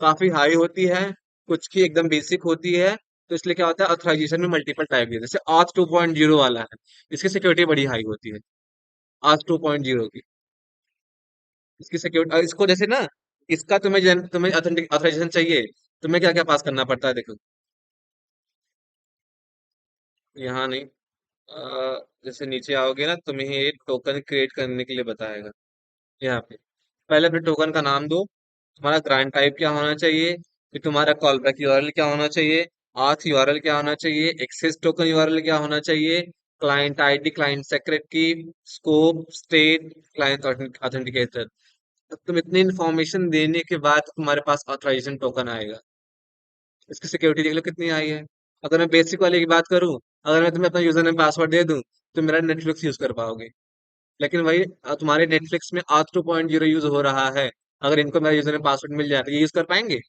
काफी हाई होती है, कुछ की एकदम बेसिक होती है। तो इसलिए क्या होता है ऑथराइजेशन में मल्टीपल टाइप के, जैसे आर्च 2.0 वाला है, इसकी सिक्योरिटी बड़ी हाई होती है। आर्च 2.0 की इसकी सिक्योरिटी, इसको जैसे ना, इसका तुम्हें ऑथराइजेशन चाहिए, तुम्हें क्या क्या पास करना पड़ता है देखो। यहाँ नहीं, जैसे नीचे आओगे ना, तुम्हें ये टोकन क्रिएट करने के लिए बताएगा यहाँ पे। पहले अपने टोकन का नाम दो, तुम्हारा ग्रांट टाइप क्या होना चाहिए, फिर तुम्हारा कॉल बैक यूआरएल क्या होना चाहिए, आथ यूआरएल क्या होना चाहिए, एक्सेस टोकन यूआरएल क्या होना चाहिए, क्लाइंट आईडी, क्लाइंट सेक्रेट की, स्कोप, स्टेट, क्लाइंट ऑथेंटिकेटर। तुम इतनी इन्फॉर्मेशन देने के बाद तुम्हारे पास ऑथराइजेशन टोकन आएगा। इसकी सिक्योरिटी देख लो कितनी हाई है। अगर मैं बेसिक वाले की बात करूं, अगर मैं तुम्हें अपना यूजर नेम पासवर्ड दे दूं, तो मेरा नेटफ्लिक्स यूज कर पाओगे। लेकिन वही तुम्हारे नेटफ्लिक्स में आज 2.0 यूज हो रहा है, अगर इनको मेरा यूजर नेम पासवर्ड मिल जाए तो ये यूज कर पाएंगे?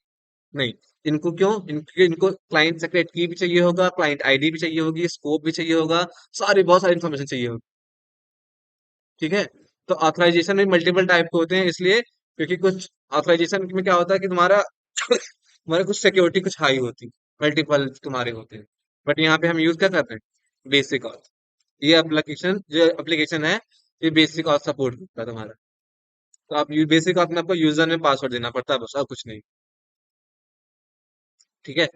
नहीं। इनको क्यों, इनको क्लाइंट सेक्रेट की भी चाहिए होगा, क्लाइंट आईडी भी चाहिए होगी, स्कोप भी चाहिए होगा, सारी बहुत सारी इन्फॉर्मेशन चाहिए होगी। ठीक है। तो ऑथराइजेशन में मल्टीपल टाइप के होते हैं, इसलिए क्योंकि कुछ ऑथराइजेशन में क्या होता है कि तुम्हारा तुम्हारे कुछ सिक्योरिटी कुछ हाई होती, मल्टीपल तुम्हारे होते हैं। बट यहाँ पे हम यूज क्या करते हैं? Basic auth. ये एप्लीकेशन जो एप्लीकेशन है, ये बेसिक ऑथ सपोर्ट करता है तुम्हारा। तो आप बेसिक ऑथ में आपको यूजर में पासवर्ड देना पड़ता है, बस और कुछ नहीं। ठीक है।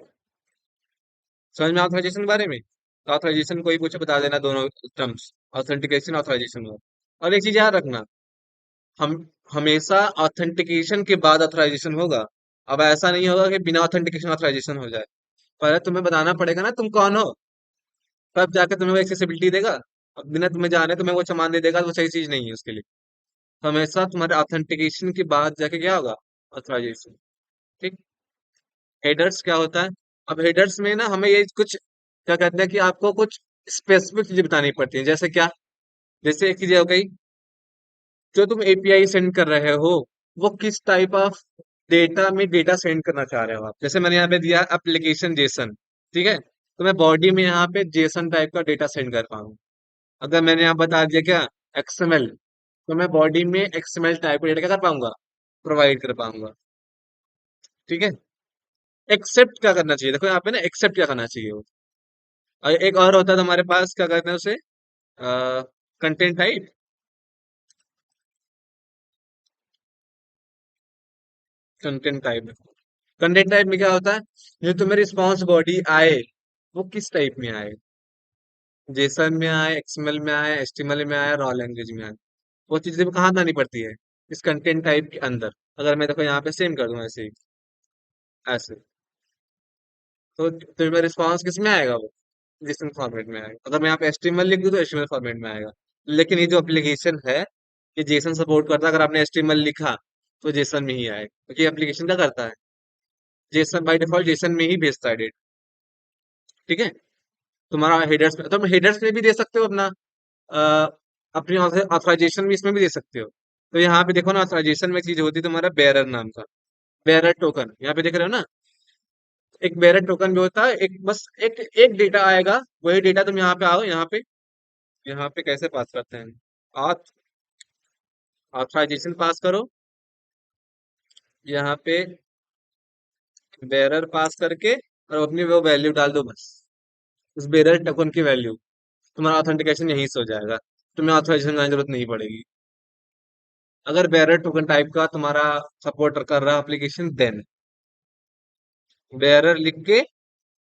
समझ में ऑथराइजेशन के बारे में? तो ऑथराइजेशन कोई पूछे बता देना दोनों टर्म्स, ऑथेंटिकेशन ऑथराइजेशन। और एक चीज याद रखना, हम हमेशा ऑथेंटिकेशन के बाद ऑथराइजेशन होगा। अब ऐसा नहीं होगा कि बिना ऑथेंटिकेशन ऑथराइजेशन हो जाए। पहले तुम्हें बताना पड़ेगा ना तुम कौन हो, तब जाके तुम्हें वो एक्सेसिबिलिटी देगा। अब बिना तुम्हें जाने तुम्हें वो सामान दे देगा तो वो सही चीज नहीं है उसके लिए। तो हमेशा तुम्हारे ऑथेंटिकेशन के बाद जाके क्या होगा? ऑथराइजेशन। ठीक। हेडर्स क्या होता है? अब हेडर्स में ना हमें ये कुछ क्या कहते हैं कि आपको कुछ स्पेसिफिक चीजें बतानी पड़ती है, जैसे क्या? जैसे एक चीज हो गई, जो तुम एपीआई सेंड कर रहे हो, वो किस टाइप ऑफ डेटा में डेटा सेंड करना चाह रहे हो आप। जैसे मैंने यहाँ पे दिया एप्लीकेशन जेसन, ठीक है, तो मैं बॉडी में यहाँ पे जेसन टाइप का डेटा सेंड कर पाऊंगा। अगर मैंने यहाँ बता दिया क्या, एक्सएमएल, तो मैं बॉडी में एक्सएमएल टाइप का डेटा क्या कर पाऊंगा? प्रोवाइड कर पाऊंगा। ठीक है। एक्सेप्ट क्या करना चाहिए, देखो यहाँ पे ना एक्सेप्ट क्या करना चाहिए वो। और एक और होता है हमारे पास, क्या कहते हैं उसे, कंटेंट टाइप। कंटेंट टाइप में, कंटेंट टाइप में क्या होता है, जो तुम्हें रिस्पॉन्स बॉडी आए, वो किस टाइप में आए, जेसन में आए, एक्सएमएल में आए, एचटीएमएल में आए, रॉ लैंग्वेज में आए, वो चीजें कहाँ लानी पड़ती है? इस कंटेंट टाइप के अंदर। अगर मैं देखो यहाँ पे सेम कर दूं ऐसे ही, ऐसे, तो मेरा रिस्पॉन्स किस में आएगा वो? जेसन फॉर्मेट में आएगा। अगर मैं यहाँ पे एचटीएमएल लिख दूं तो एचटीएमएल फॉर्मेट में आएगा। लेकिन ये जो एप्लीकेशन है, ये जेसन सपोर्ट करता है। अगर आपने एचटीएमएल लिखा तो जेसन में ही आएगा, क्योंकि एप्लीकेशन क्या करता है, जेसन बाय डिफॉल्ट जेसन में ही भेजता है डेटा। ठीक है। तुम्हारा हेडर्स में, तुम हेडर्स में भी दे सकते हो अपना, अ, अपनी ऑथराइजेशन भी इसमें भी दे सकते हो। तो यहाँ पे देखो ना, ऑथराइजेशन में एक चीज होती है तुम्हारा बेरर नाम का, बेरर टोकन, यहाँ पे देख रहे हो ना। एक बेरर टोकन भी होता है, एक बस एक एक डेटा आएगा, वही डेटा तुम यहाँ पे आओ, यहाँ पे कैसे पास करते हैं, ऑथ ऑथराइजेशन पास करो, यहाँ पे बेरर पास करके और अपनी वो वैल्यू डाल दो बस, उस बेरर टोकन की वैल्यू। तुम्हारा ऑथेंटिकेशन यहीं से हो जाएगा, तुम्हें ऑथराइजेशन की जरूरत नहीं पड़ेगी। अगर बेरर टोकन टाइप का तुम्हारा सपोर्ट कर रहा है एप्लीकेशन, देन बेरर लिख के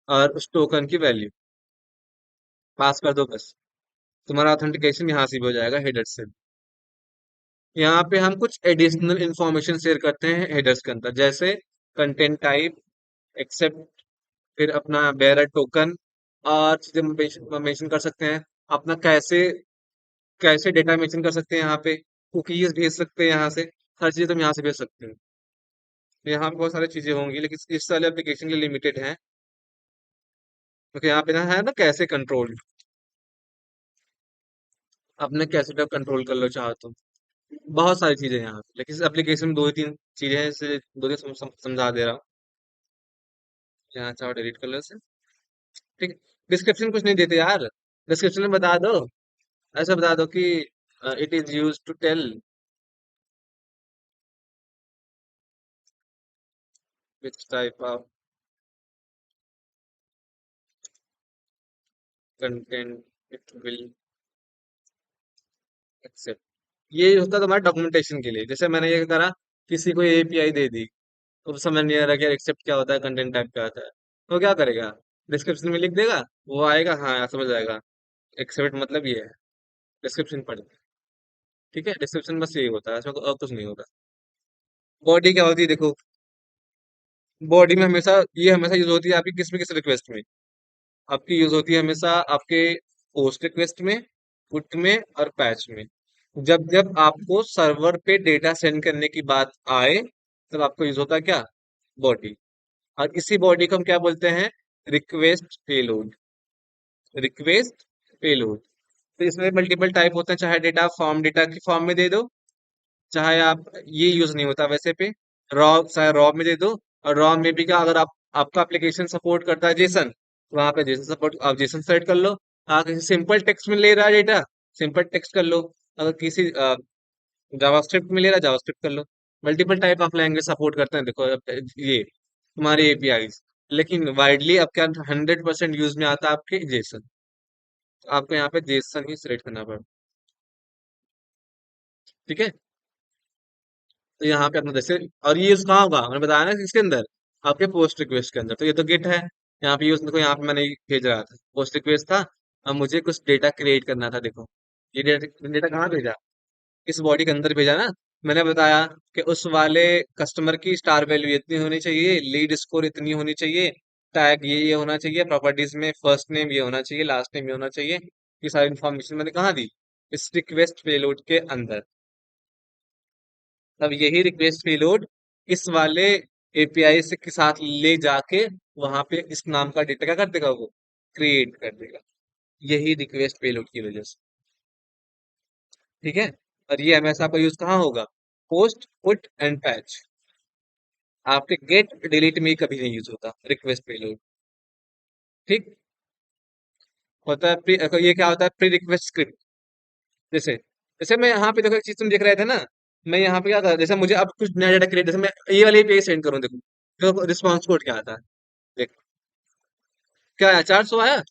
और उस टोकन की वैल्यू पास कर दो बस, तुम्हारा ऑथेंटिकेशन यहाँ से भी हो जाएगा, हेडर से। यहाँ पे हम कुछ एडिशनल इंफॉर्मेशन शेयर करते हैं हेडर्स के अंदर, जैसे कंटेंट टाइप, एक्सेप्ट, फिर अपना बेरर टोकन, और चीजें मेंशन कर सकते हैं। अपना कैसे कैसे डेटा मेंशन कर सकते हैं, यहाँ पे कुकीज भेज सकते हैं यहाँ से, हर चीज तुम यहाँ से भेज सकते हैं। तो यहाँ पे बहुत सारी चीजें होंगी, लेकिन इस वाले एप्लीकेशन के लिए लिमिटेड है, क्योंकि यहाँ पे ना है ना कैसे कंट्रोल, अपने कैसे तक कंट्रोल कर लो चाहो तो। बहुत सारी चीजें हैं यहाँ पे, लेकिन इस एप्लीकेशन में दो ही तीन चीजें हैं, इससे दो तीन समझा दे रहा हूँ। यहाँ चाहो डिलीट कर लो इसे। ठीक है। डिस्क्रिप्शन कुछ नहीं देते यार, डिस्क्रिप्शन में बता दो, ऐसा बता दो कि it is use to tell which type of content it will accept. ये होता है तुम्हारे डॉक्यूमेंटेशन के लिए। जैसे मैंने ये करा, किसी को एपीआई दे दी, तो समझ नहीं आ रहा कि एक्सेप्ट क्या होता है, कंटेंट टाइप क्या होता है, तो क्या करेगा, डिस्क्रिप्शन में लिख देगा, वो आएगा, हाँ समझ जाएगा, एक्सेप्ट मतलब ये है, डिस्क्रिप्शन पढ़ के। ठीक है, डिस्क्रिप्शन बस यही होता है, इसमें और कुछ नहीं होता। बॉडी क्या होती है देखो, बॉडी में हमेशा ये हमेशा यूज होती है आपकी किस में, किस रिक्वेस्ट में, आपकी यूज होती है हमेशा आपके पोस्ट रिक्वेस्ट में, पुट में और पैच में। जब जब आपको सर्वर पे डेटा सेंड करने की बात आए, तब आपको यूज होता है क्या, बॉडी। और इसी बॉडी को हम क्या बोलते हैं, रिक्वेस्ट पेलोड। Request payload. तो इसमें मल्टीपल टाइप होते हैं, चाहे डेटा फॉर्म, डेटा की फॉर्म में दे दो, चाहे आप, ये यूज नहीं होता वैसे पे, रॉ, चाहे रॉ में दे दो। और रॉ में भी क्या, अगर आप, आपका एप्लीकेशन सपोर्ट करता है जेसन, तो वहां पे जेसन सपोर्ट, आप जेसन सेलेक्ट कर लो। अगर किसी सिंपल टेक्स्ट में ले रहा है डेटा, सिंपल टेक्स्ट कर लो। अगर किसी जावास्क्रिप्ट में ले रहा है, जावास्क्रिप्ट कर लो। Multiple type of language support करते हैं देखो ये तुम्हारे एपीआईज। लेकिन वाइडली अब क्या 100% यूज में आता है आपके जेसन, तो आपको यहाँ पे जेसन ही सिलेक्ट करना पड़ेगा। ठीक है। तो यहाँ पे अपना जैसे, और ये यूज कहाँ होगा, मैंने बताया ना किसके अंदर, आपके पोस्ट रिक्वेस्ट के अंदर। तो ये तो गेट है, यहाँ पे यूज देखो, यहाँ पे मैंने भेज रहा था, पोस्ट रिक्वेस्ट था, अब मुझे कुछ डेटा क्रिएट करना था, देखो ये डेटा, डेटा कहाँ भेजा, इस बॉडी के अंदर भेजा ना। मैंने बताया कि उस वाले कस्टमर की स्टार वैल्यू इतनी होनी चाहिए, लीड स्कोर इतनी होनी चाहिए, टैग ये होना चाहिए, प्रॉपर्टीज में फर्स्ट नेम ये होना चाहिए, लास्ट नेम ये होना चाहिए। ये सारी इन्फॉर्मेशन मैंने कहाँ दी, इस रिक्वेस्ट पेलोड के अंदर। तब यही रिक्वेस्ट पेलोड इस वाले एपीआई से के साथ ले जाके वहां पे इस नाम का डेटा क्या कर देगा, वो क्रिएट कर देगा, यही रिक्वेस्ट पेलोड की वजह से। ठीक है। और ये हमेशा आपका यूज कहाँ होगा, पोस्ट, पुट एंड पैच। आपके गेट डिलीट में कभी नहीं यूज होता रिक्वेस्ट पेलोड। ठीक। होता है ये क्या होता है, प्री रिक्वेस्ट स्क्रिप्ट। जैसे जैसे मैं यहाँ पे देखो, एक चीज तुम देख रहे थे ना, मैं यहाँ पे क्या कर, जैसे मुझे अब कुछ नया डाटा क्रिएट, जैसे मैं ये वाले पे सेंड करूँ, देखो देखो रिस्पॉन्स कोड क्या आता है, देखो क्या आया, 400 आया।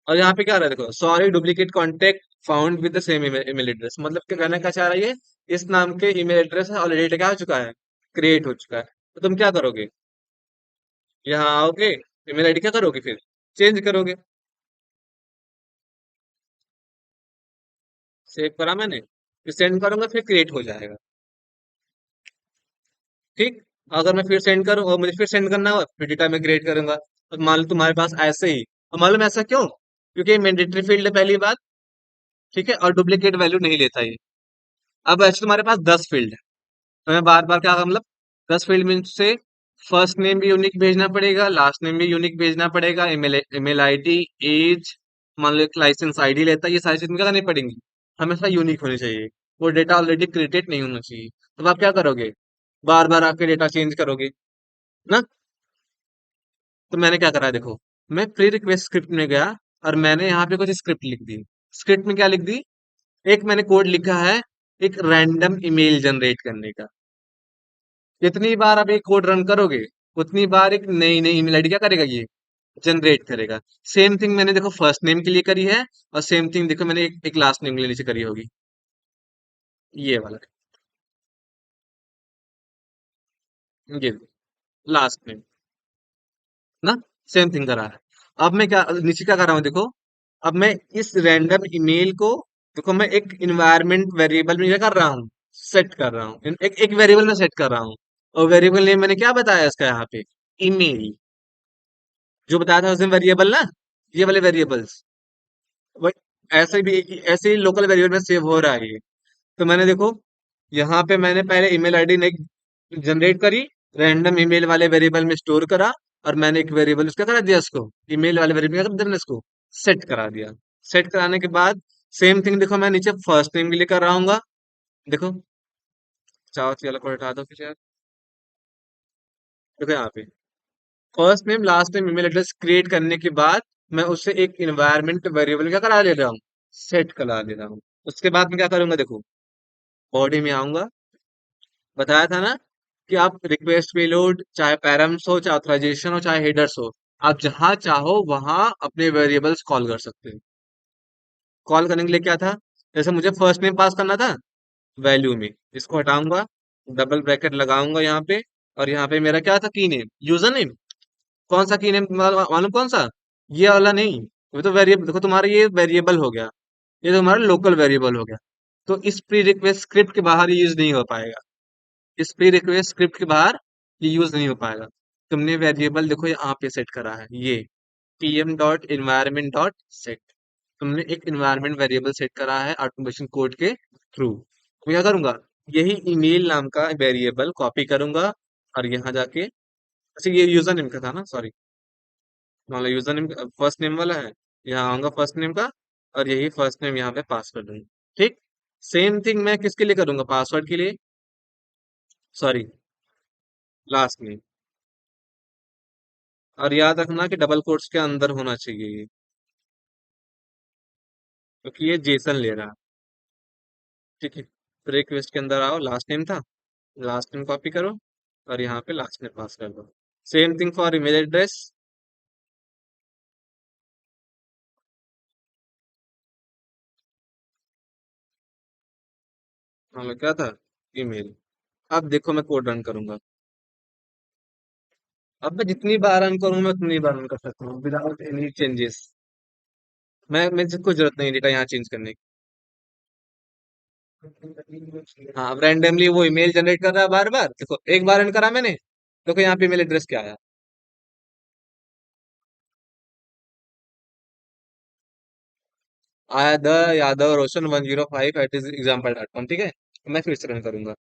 और यहाँ पे क्या आ रहा है देखो, sorry duplicate contact found with the same email address, मतलब क्या कहना क्या चाह रहा है ये, इस नाम के ईमेल एड्रेस है ऑलरेडी क्या हो चुका है, क्रिएट हो चुका है। तो तुम क्या करोगे, यहाँ आओगे, ईमेल आईडी क्या करोगे, फिर चेंज करोगे। सेव करा मैंने, फिर सेंड करूंगा, फिर क्रिएट हो जाएगा। ठीक। अगर मैं फिर सेंड करूँ और मुझे फिर सेंड करना हो, फिर डेटा मैं क्रिएट करूंगा। और मान लो तुम्हारे पास ऐसे ही, और मालूम ऐसा क्यों, क्योंकि मैंडेटरी फील्ड है पहली बात। ठीक है, और डुप्लीकेट वैल्यू नहीं लेता ये। अब ऐसे तुम्हारे पास 10 फील्ड है, तो मैं बार बार क्या, मतलब 10 फील्ड में से फर्स्ट नेम भी यूनिक भेजना पड़ेगा, लास्ट नेम भी यूनिक भेजना पड़ेगा, ईमेल ईमेल आईडी, एज, मान लो एक लाइसेंस आईडी लेता है, ये सारी चीजें क्या करनी पड़ेंगी, हमेशा यूनिक होनी चाहिए। वो डेटा ऑलरेडी क्रिएटेड नहीं होना चाहिए। तो आप क्या करोगे, बार बार आके डेटा चेंज करोगे ना। तो मैंने क्या करा है, देखो मैं प्री रिक्वेस्ट स्क्रिप्ट में गया, और मैंने यहाँ पे कुछ स्क्रिप्ट लिख दी। स्क्रिप्ट में क्या लिख दी, एक मैंने कोड लिखा है, एक रैंडम ईमेल जनरेट करने का। जितनी बार आप ये कोड रन करोगे उतनी बार एक नई नई ईमेल आईडी क्या करेगा ये, जनरेट करेगा। सेम थिंग मैंने देखो फर्स्ट नेम के लिए करी है, और सेम थिंग देखो मैंने एक लास्ट नेम के लिए नीचे करी होगी, ये वाला, ये लास्ट नेम ना, सेम थिंग करा है। अब मैं क्या नीचे क्या कर रहा हूँ देखो, अब मैं इस रैंडम ईमेल को, देखो मैं एक इन्वायरमेंट वेरिएबल में क्या कर रहा हूँ, सेट कर रहा हूँ, एक एक वेरिएबल में सेट कर रहा हूँ। और वेरिएबल नेम मैंने क्या बताया इसका यहाँ पे, ईमेल, जो बताया था उसने वेरिएबल ना, ये वाले वेरिएबल्स, वही ऐसे भी, ऐसे ही लोकल वेरिएबल में सेव हो रहा है ये। तो मैंने देखो यहाँ पे मैंने पहले ईमेल आईडी नहीं जनरेट करी, रैंडम ईमेल वाले वेरिएबल में स्टोर करा, और मैंने एक वेरिएबल उसका करा दिया इसको, ईमेल वाले वेरिएबल क्या कर दिया मैंने इसको, सेट करा दिया। सेट कराने के बाद सेम थिंग देखो मैं नीचे फर्स्ट नेम के लिए कर रहा हूँ, देखो चाहो तो ये वाला कोड हटा दो फिर यार, देखो यहाँ पे first name last name email address create करने के बाद मैं उससे एक इन्वायरमेंट वेरिएबल क्या करा ले रहा हूँ, सेट करा ले रहा हूँ। उसके बाद मैं क्या करूंगा देखो, बॉडी में आऊंगा, बताया था ना कि आप रिक्वेस्ट पेलोड चाहे पैरम्स हो चाहे ऑथराइजेशन हो चाहे हेडर्स हो, आप जहां चाहो वहां अपने वेरिएबल्स कॉल कर सकते हो। कॉल करने के लिए क्या था, जैसे मुझे फर्स्ट नेम पास करना था, वैल्यू में इसको हटाऊंगा, डबल ब्रैकेट लगाऊंगा यहाँ पे, और यहाँ पे मेरा क्या था, की नेम, यूजर नेम। कौन सा की नेम मालूम कौन सा, ये वाला नहीं, ये तो वेरिएबल देखो तुम्हारा, ये वेरिएबल हो गया, ये तो हमारा लोकल वेरिएबल हो गया। तो इस प्री रिक्वेस्ट स्क्रिप्ट के बाहर ये यूज नहीं हो पाएगा, इस प्री रिक्वेस्ट स्क्रिप्ट के बाहर ये यूज नहीं हो पाएगा। तुमने वेरिएबल देखो यहाँ पे सेट करा है, ये pm dot environment dot set, तुमने एक इन्वायरमेंट वेरिएबल सेट करा है ऑटोमेशन कोड के थ्रू। मैं क्या करूंगा, यही ईमेल नाम का वेरिएबल कॉपी करूंगा, और यहाँ जाके, अच्छा ये यूजर नेम का था ना, सॉरी, मान लो यूजर नेम फर्स्ट नेम वाला है, यहाँ आऊंगा फर्स्ट नेम का, और यही फर्स्ट नेम यहाँ पे पास कर दूंगा। ठीक, सेम थिंग मैं किसके लिए करूंगा, पासवर्ड के लिए, सॉरी, लास्ट नेम। और याद रखना कि डबल कोट्स के अंदर होना चाहिए ये, क्योंकि ये जेसन ले रहा है। ठीक है, रिक्वेस्ट के अंदर आओ, लास्ट नेम था, लास्ट नेम कॉपी करो, और यहाँ पे लास्ट नेम पास कर दो। Same thing for email address, हाँ क्या था, ईमेल। अब देखो मैं कोड रन करूंगा, अब मैं जितनी बार रन करूंगा मैं उतनी बार रन कर सकता हूँ विदाउट एनी चेंजेस। मुझे कोई जरूरत नहीं डेटा यहाँ चेंज करने की। हाँ, अब रैंडमली वो ईमेल जनरेट कर रहा है बार बार, देखो एक बार रन करा मैंने, देखो यहाँ पे ईमेल एड्रेस क्या आया, आया द यादव रोशन 105 ठीक है। मैं फिर से रन करूंगा।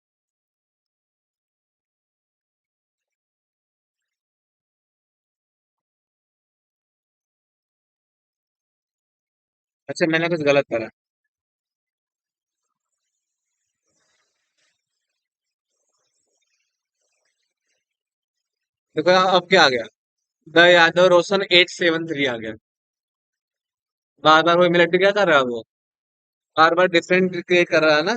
अच्छा मैंने कुछ गलत करा, देखो अब क्या आ गया, द यादव रोशन 873 आ गया। बार बार वो ईमेल आईडी क्या कर रहा है वो, बार बार डिफरेंट क्रिएट कर रहा है ना।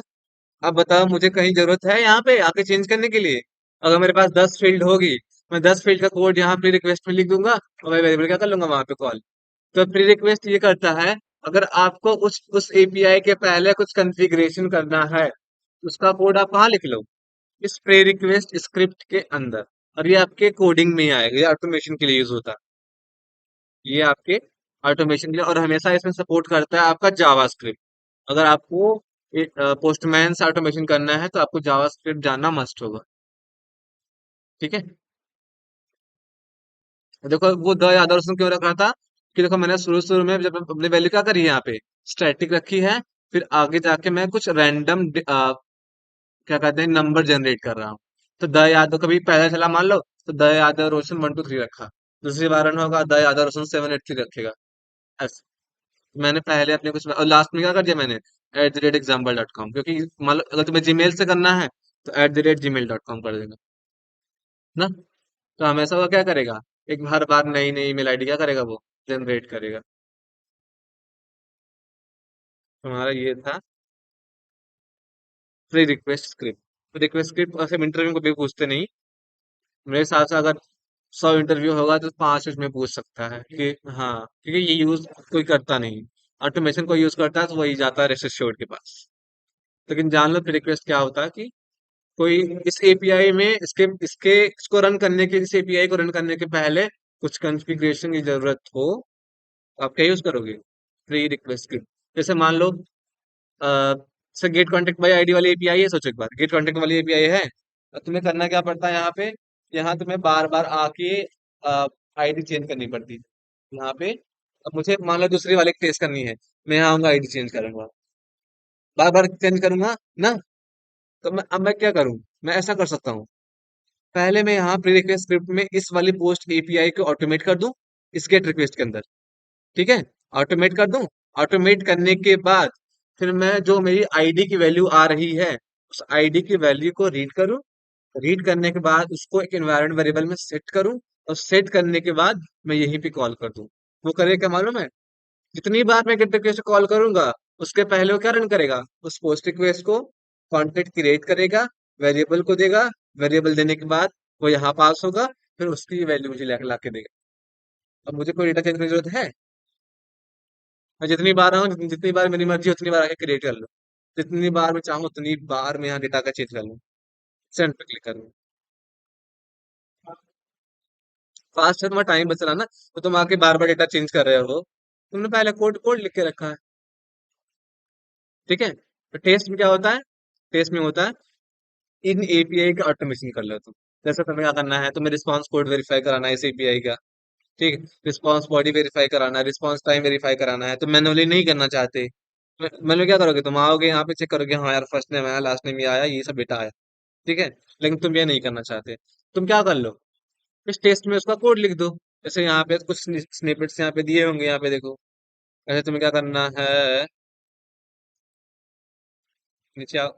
अब बताओ मुझे कहीं जरूरत है यहाँ पे आके चेंज करने के लिए, अगर मेरे पास 10 फील्ड होगी, मैं 10 फील्ड का कोड यहाँ प्री रिक्वेस्ट में लिख दूंगा, और मैं वेरिएबल क्या कर लूंगा वहां पे कॉल। तो प्री रिक्वेस्ट ये करता है, अगर आपको उस एपीआई के पहले कुछ कॉन्फ़िगरेशन करना है, उसका कोड आप कहाँ लिख लो, इस प्री रिक्वेस्ट स्क्रिप्ट के अंदर, और ये आपके कोडिंग में ही आएगा, ये ऑटोमेशन के लिए यूज होता है, ये आपके ऑटोमेशन के लिए, और हमेशा इसमें सपोर्ट करता है आपका जावास्क्रिप्ट। अगर आपको पोस्टमैन से ऑटोमेशन करना है तो आपको जावास्क्रिप्ट जानना मस्ट होगा। ठीक है, देखो वो द यादव उसने क्यों रख रहा था, कि देखो मैंने शुरू शुरू में जब अपनी वैल्यू क्या करी है यहाँ पे, स्टैटिक रखी है, फिर आगे जाके मैं कुछ रैंडम क्या कहते हैं नंबर जनरेट कर रहा हूँ। तो द यादव कभी पहला चला मान लो, तो द यादव रोशन 123 रखा, दूसरी बार रन होगा द यादव रोशन 783 रखेगा, ऐसे। मैंने पहले अपने कुछ, और लास्ट में क्या कर दिया मैंने, @example.com, क्योंकि मान लो अगर तुम्हें जीमेल से करना है तो @gmail.com कर देगा ना। तो हमेशा वो क्या करेगा, एक हर बार नई नई ईमेल आईडी क्या करेगा वो, जनरेट करेगा। तुम्हारा ये था pre request script. Request script ऐसे इंटरव्यू को भी पूछते नहीं। मेरे हिसाब से अगर 100 इंटरव्यू होगा तो 5 उसमें पूछ सकता है कि हाँ, क्योंकि ये यूज कोई करता नहीं। ऑटोमेशन को यूज करता है तो वही जाता है रेसिस्टोर के पास। लेकिन जान लो रिक्वेस्ट क्या होता है कि कोई इस एपीआई में इसके इसके इसको रन करने के इस एपीआई को रन करने के पहले कुछ कॉन्फ़िगरेशन की जरूरत हो, तो आप क्या यूज करोगे? Pre request script. जैसे मान लो sir get contact by ID वाली एपीआई है, सोचो एक बार गेट कॉन्टेक्ट वाली एपीआई है। तो तुम्हें करना क्या पड़ता है यहाँ पे? यहाँ तुम्हें बार बार आके आईडी चेंज करनी पड़ती है यहाँ पे। अब मुझे मान लो दूसरी वाले की टेस्ट करनी है, मैं यहाँ आऊंगा आईडी चेंज करूंगा, बार बार चेंज करूंगा ना। तो अब मैं क्या करूं? मैं ऐसा कर सकता हूँ, पहले मैं यहाँ प्री रिक्वेस्ट स्क्रिप्ट में इस वाली पोस्ट एपीआई को ऑटोमेट कर दूं इस गेट रिक्वेस्ट के अंदर। ठीक है, ऑटोमेट कर दूं। ऑटोमेट करने के बाद फिर मैं जो मेरी आईडी की वैल्यू आ रही है उस आईडी की वैल्यू को रीड करूं। रीड करने के बाद उसको एक एनवायरमेंट वेरिएबल में सेट करूं, और सेट करने के बाद मैं यहीं पे कॉल कर दूं। वो करेगा क्या मालूम है? जितनी बार मैं गेट रिक्वेस्ट कॉल करूंगा उसके पहले वो क्या रन करेगा? उस पोस्ट रिक्वेस्ट को कॉन्टेक्ट क्रिएट करेगा, वेरिएबल को देगा, वेरिएबल देने के बाद वो यहाँ पास होगा, फिर उसकी वैल्यू मुझे ला के देगा। अब मुझे कोई डेटा चेंज करने की जरूरत है? मैं जितनी बार आऊँ, जितनी बार मेरी मर्जी उतनी बार आके क्रिएट कर लो, जितनी बार मैं चाहूँ उतनी बार मैं यहाँ डेटा का चेंज कर लूँ, सेंड पे क्लिक कर लूँ। फास्ट है, तुम्हारा टाइम बच रहा है ना। तो तुम आके बार बार डेटा चेंज कर रहे हो, तुमने पहले कोड कोड लिख के रखा है। ठीक है, तो टेस्ट में क्या होता है? टेस्ट में होता है इन एपीआई का ऑटोमेशन कर लो तुम। जैसे तुम्हें क्या करना है, तुम्हें रिस्पांस कोड वेरीफाई कराना है इस एपीआई का। ठीक है, रिस्पांस बॉडी वेरीफाई कराना है, रिस्पांस टाइम वेरीफाई कराना है, तो मैनुअली नहीं करना चाहते। मैनुअली क्या करोगे? तुम आओगे यहाँ पे चेक करोगे, हाँ यार फर्स्ट नेम आया, लास्ट नेम ये आया, ये सब डेटा आया। ठीक है, लेकिन तुम ये नहीं करना चाहते। तुम क्या कर लो, इस टेस्ट में उसका कोड लिख दो। जैसे यहाँ पे कुछ स्निपेट्स यहाँ पे दिए होंगे, यहाँ पे देखो। ऐसे तुम्हें क्या करना है, नीचे आओ।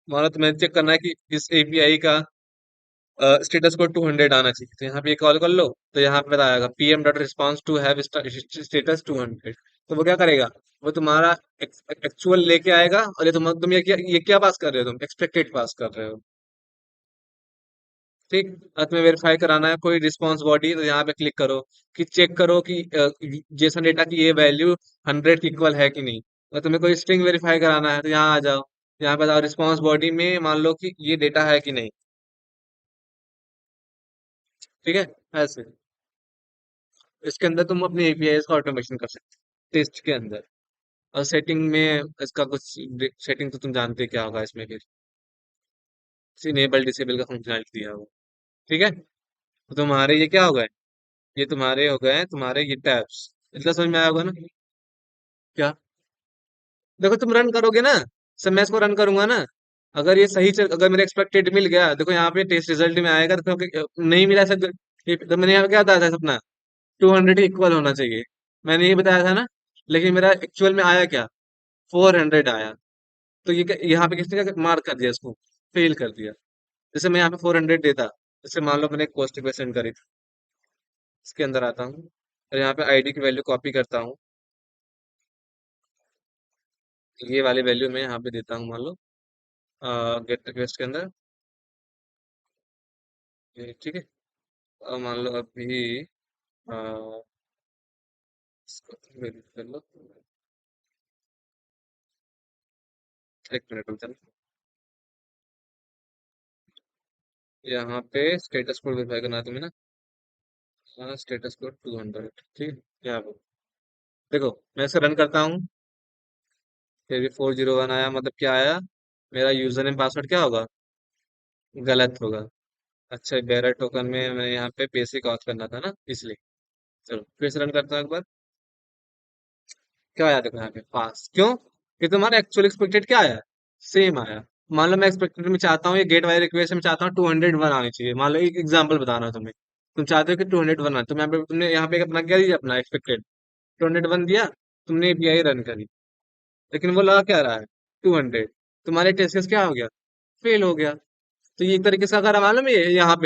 मानो तुम्हें चेक करना है कि इस एपीआई का स्टेटस कोड 200 आना चाहिए, तो यहाँ पे कॉल कर लो। तो यहाँ पे बताएगा PM dot response to have status 200। तो वो क्या करेगा? वो तुम्हारा एक्चुअल लेके आएगा, और तुम ये क्या पास कर रहे हो? तुम एक्सपेक्टेड पास कर रहे हो। ठीक। अब तुम्हें वेरीफाई कराना है कोई रिस्पॉन्स बॉडी, तो यहाँ पे क्लिक करो कि चेक करो कि जेसन डेटा की ये वैल्यू 100 की इक्वल है कि नहीं। और तुम्हें कोई स्ट्रिंग वेरीफाई कराना है तो यहाँ आ जाओ। यहाँ पे रिस्पॉन्स बॉडी में मान लो कि ये डेटा है कि नहीं। ठीक है, ऐसे इसके अंदर तुम अपने एपीआई का ऑटोमेशन कर सकते हो टेस्ट के अंदर। और सेटिंग में इसका कुछ सेटिंग तो तुम जानते हैं क्या होगा इसमें फिर। इनेबल डिसेबल का फंक्शनलिटी दिया होगा। ठीक है, तो तुम्हारे ये क्या हो गए? ये तुम्हारे हो गए, तुम्हारे ये टैब्स। इतना समझ में आया होगा ना? क्या? देखो तुम रन करोगे ना, सब मैं इसको रन करूंगा ना। अगर ये अगर मेरे एक्सपेक्टेड मिल गया, देखो यहाँ पे टेस्ट रिजल्ट में आएगा, तो नहीं मिला ऐसा तो मैंने यहाँ पे क्या बताया था सपना? 200 इक्वल होना चाहिए, मैंने ये बताया था ना। लेकिन मेरा एक्चुअल में आया क्या? 400 आया। तो यहाँ पे किसने क्या मार्क कर दिया इसको? फेल कर दिया। जैसे मैं यहाँ पे 400 देता, जैसे मान लो मैंने एक पोस्ट रिक्वेस्ट सेंड करी थी, इसके अंदर आता हूँ और यहाँ पे आईडी की वैल्यू कॉपी करता हूँ। ये वाली वैल्यू मैं यहाँ पे देता हूँ, मान लो गेट रिक्वेस्ट के अंदर। ठीक है, मान लो अभी अ, इसको verify कर लो। एक मिनट रुक जाना। यहाँ पे स्टेटस कोड वेरीफाई करना है तुम्हें ना। हाँ, स्टेटस कोड 200। ठीक है, यहाँ पे देखो, मैं इसे रन करता हूँ। फिर भी 401 आया, मतलब क्या आया? मेरा यूजर नेम पासवर्ड क्या होगा? गलत होगा। अच्छा, बेरर टोकन में मैं यहाँ पे बेसिक ऑथ करना था ना, इसलिए। चलो फिर से रन करता हूँ एक बार। क्या आया देखो यहाँ पे पास, क्यों? कि तुम्हारा एक्चुअल एक्सपेक्टेड क्या आया? सेम आया। मान लो मैं एक्सपेक्टेड में चाहता हूँ, ये गेट वाली रिक्वेस्ट में चाहता हूँ 201 आनी चाहिए, मान लो एक एग्जांपल बता रहा हूँ तुम्हें। तुम चाहते हो कि 201 आए, तो तुमने यहाँ पे अपना क्या दिया? अपना एक्सपेक्टेड 201 दिया। तुमने एपीआई रन करी, लेकिन वो लगा क्या रहा है? 200। तुम्हारे टेस्ट केस क्या हो गया? फेल हो गया। तो ये एक तरीके से अगर मालूम है यहाँ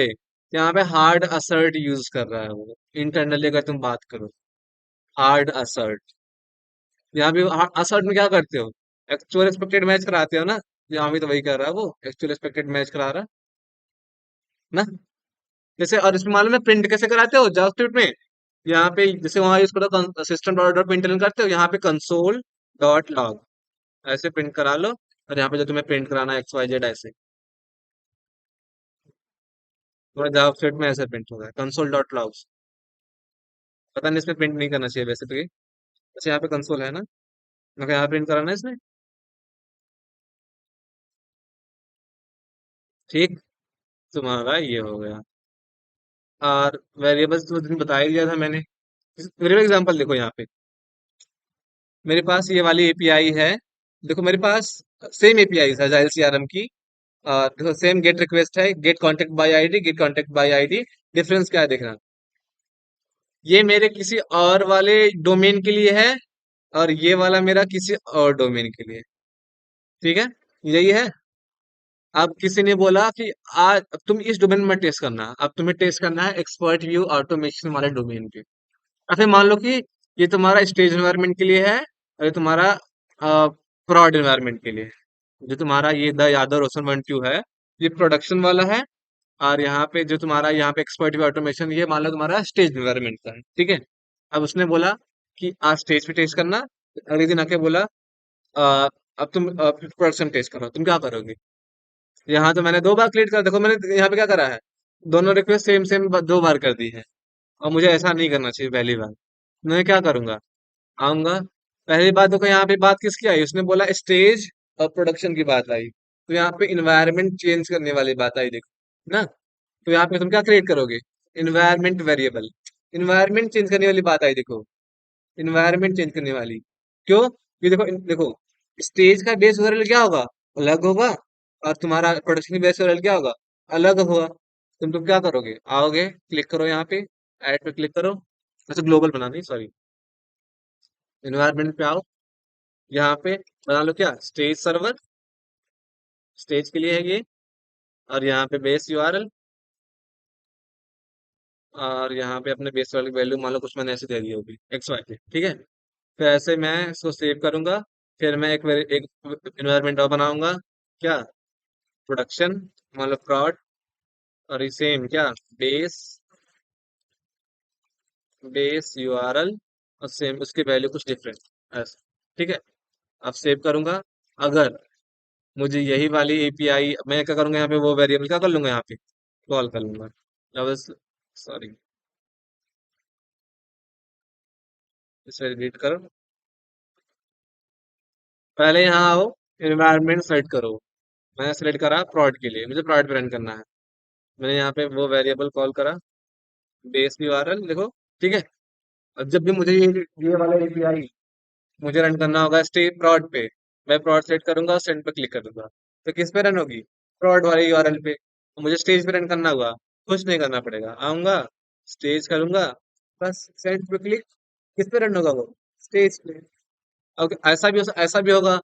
पे हार्ड असर्ट यूज कर रहा है वो। इंटरनली अगर तुम बात करो, हार्ड असर्ट। यहाँ भी असर्ट में क्या करते हो? एक्चुअल एक्सपेक्टेड मैच कराते हो ना। यहाँ भी तो वही कर रहा है वो, एक्चुअल एक्सपेक्टेड मैच करा रहा है ना। जैसे और इसमें मालूम है प्रिंट कैसे कराते हो जावास्क्रिप्ट में? यहाँ पे जैसे वहां यूज करो सिस्टम डॉट डॉट प्रिंटलन करते हो, यहाँ पे कंसोल डॉट लॉग ऐसे प्रिंट करा लो। और यहाँ पे जो तुम्हें प्रिंट कराना है XYZ ऐसे, तुम्हारा जावास्क्रिप्ट में ऐसे प्रिंट होगा कंसोल डॉट लॉग। पता नहीं इसमें प्रिंट नहीं करना चाहिए वैसे तो ये। अच्छा यहाँ पे कंसोल है ना, मगर यहाँ प्रिंट कराना है इसमें। ठीक, तुम्हारा ये हो गया। और वेरिएबल्स तो तुम्हें बता ही दिया था मैंने। वेरिएबल एग्जांपल देखो यहाँ पे, मेरे पास ये वाली एपीआई है। देखो मेरे पास सेम एपीआई है जाइल सीआरएम की। देखो सेम गेट रिक्वेस्ट है, get contact by ID, get contact by ID. Difference क्या है देखना, ये मेरे किसी और वाले डोमेन के लिए है, और ये वाला मेरा किसी और डोमेन के लिए। ठीक है, यही है। अब किसी ने बोला कि आज अब तुम इस डोमेन में टेस्ट करना, अब तुम्हें टेस्ट करना है एक्सपर्ट व्यू ऑटोमेशन वाले डोमेन पे। अच्छा मान लो कि ये तुम्हारा स्टेज एनवायरनमेंट के लिए है, और ये तुम्हारा प्रोड एनवायरनमेंट के लिए है। जो तुम्हारा ये द यादव रोशन 1 2 है, ये प्रोडक्शन वाला है। और यहाँ पे जो तुम्हारा यहाँ पे एक्सपर्ट व्यू ऑटोमेशन, ये मान लो तुम्हारा स्टेज एनवायरनमेंट का है। ठीक है, अब उसने बोला कि आज स्टेज पे टेस्ट करना, अगले दिन आके बोला "अ, अब तुम प्रोडक्शन टेस्ट करो", तुम क्या करोगे? यहाँ तो मैंने 2 बार क्लिक करा, देखो मैंने यहाँ पे क्या करा है, दोनों रिक्वेस्ट सेम सेम 2 बार कर दी है। और मुझे ऐसा नहीं करना चाहिए पहली बार। मैं क्या करूंगा, आऊंगा। पहली बात तो यहाँ पे बात किसकी आई, उसने बोला स्टेज और प्रोडक्शन की बात आई, तो यहाँ पे इन्वायरमेंट चेंज करने वाली बात आई देखो ना। तो यहाँ पे तुम क्या क्रिएट करोगे, इन्वायरमेंट वेरिएबल। इन्वायरमेंट चेंज करने वाली बात आई देखो, इन्वायरमेंट चेंज करने वाली। क्यों? ये देखो देखो, स्टेज का बेस ओवरऑल क्या होगा, अलग होगा। और तुम्हारा प्रोडक्शन की बेस ओवरऑल क्या होगा, अलग होगा। तुम क्या करोगे, आओगे, क्लिक करो यहाँ पे, ऐड पे क्लिक करो। अच्छा ग्लोबल बनाना है, सॉरी। इन्वायरमेंट पे आओ, यहाँ पे बना लो क्या, स्टेज सर्वर, स्टेज के लिए है ये। और यहाँ पे बेस यूआरएल, और यहाँ पे अपने बेस वाली वैल्यू मान लो कुछ मैंने ऐसे दे दी होगी XY। ठीक है, फिर ऐसे मैं इसको सेव करूंगा। फिर मैं एक इन्वायरमेंट और बनाऊंगा, क्या, प्रोडक्शन, मान लो prod। और ये सेम क्या, बेस, बेस यूआरएल, और सेम उसकी वैल्यू कुछ डिफरेंट ऐसे। ठीक है, अब सेव करूंगा। अगर मुझे यही वाली एपीआई, मैं क्या करूंगा यहाँ पे, वो वेरिएबल क्या कर लूंगा यहाँ पे, कॉल कर लूंगा। अब सॉरी, इसे डिलीट करो। पहले यहाँ आओ, एनवायरनमेंट सेलेक्ट करो। मैंने सेलेक्ट करा प्रोड के लिए, मुझे प्रोड पे रन करना है। मैंने यहाँ पे वो वेरिएबल कॉल करा, बेस यूआरएल देखो। ठीक है, अब जब भी मुझे ये वाला एपीआई मुझे रन करना होगा स्टे प्रोड पे, मैं प्रोड सेट करूंगा, सेंड पे क्लिक कर दूंगा। तो किस पे रन होगी, प्रोड वाले यूआरएल पे। तो मुझे स्टेज पे रन करना हुआ, कुछ नहीं करना पड़ेगा, आऊंगा, स्टेज करूंगा, बस सेंड पे क्लिक। किस पे रन होगा वो, स्टेज पे। ओके, ऐसा भी होगा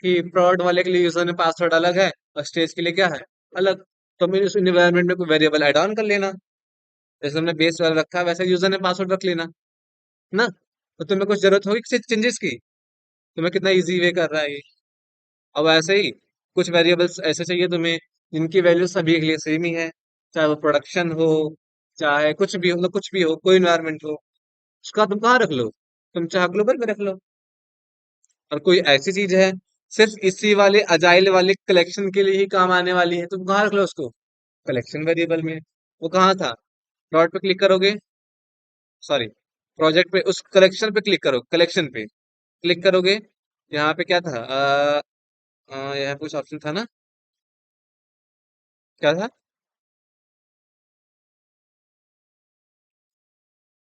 कि प्रोड वाले के लिए यूजर ने पासवर्ड अलग है, और स्टेज के लिए क्या है, अलग। तो मैंने उस इन्वायरमेंट में कोई वेरिएबल ऐड ऑन कर लेना, जैसे हमने बेस वाला रखा है वैसे यूजर ने पासवर्ड रख लेना ना। तो तुम्हें कुछ जरूरत होगी किसी चेंजेस की, तुम्हें कितना इजी वे कर रहा है ये। अब ऐसे ही कुछ वेरिएबल्स ऐसे चाहिए तुम्हें जिनकी वैल्यू सभी के लिए सेम ही है, चाहे वो प्रोडक्शन हो, चाहे कुछ भी हो, मतलब कुछ भी हो, कोई इन्वायरमेंट हो, उसका तुम कहाँ रख लो, तुम चाहे ग्लोबल में रख लो। और कोई ऐसी चीज है सिर्फ इसी वाले अजाइल वाले कलेक्शन के लिए ही काम आने वाली है, तुम कहाँ रख लो उसको, कलेक्शन वेरिएबल में। वो कहाँ था, डॉट पे क्लिक करोगे, सॉरी, प्रोजेक्ट पे, उस कलेक्शन पे क्लिक करो, कलेक्शन पे क्लिक करोगे। यहाँ पे क्या था, यहाँ कुछ ऑप्शन था ना, क्या था,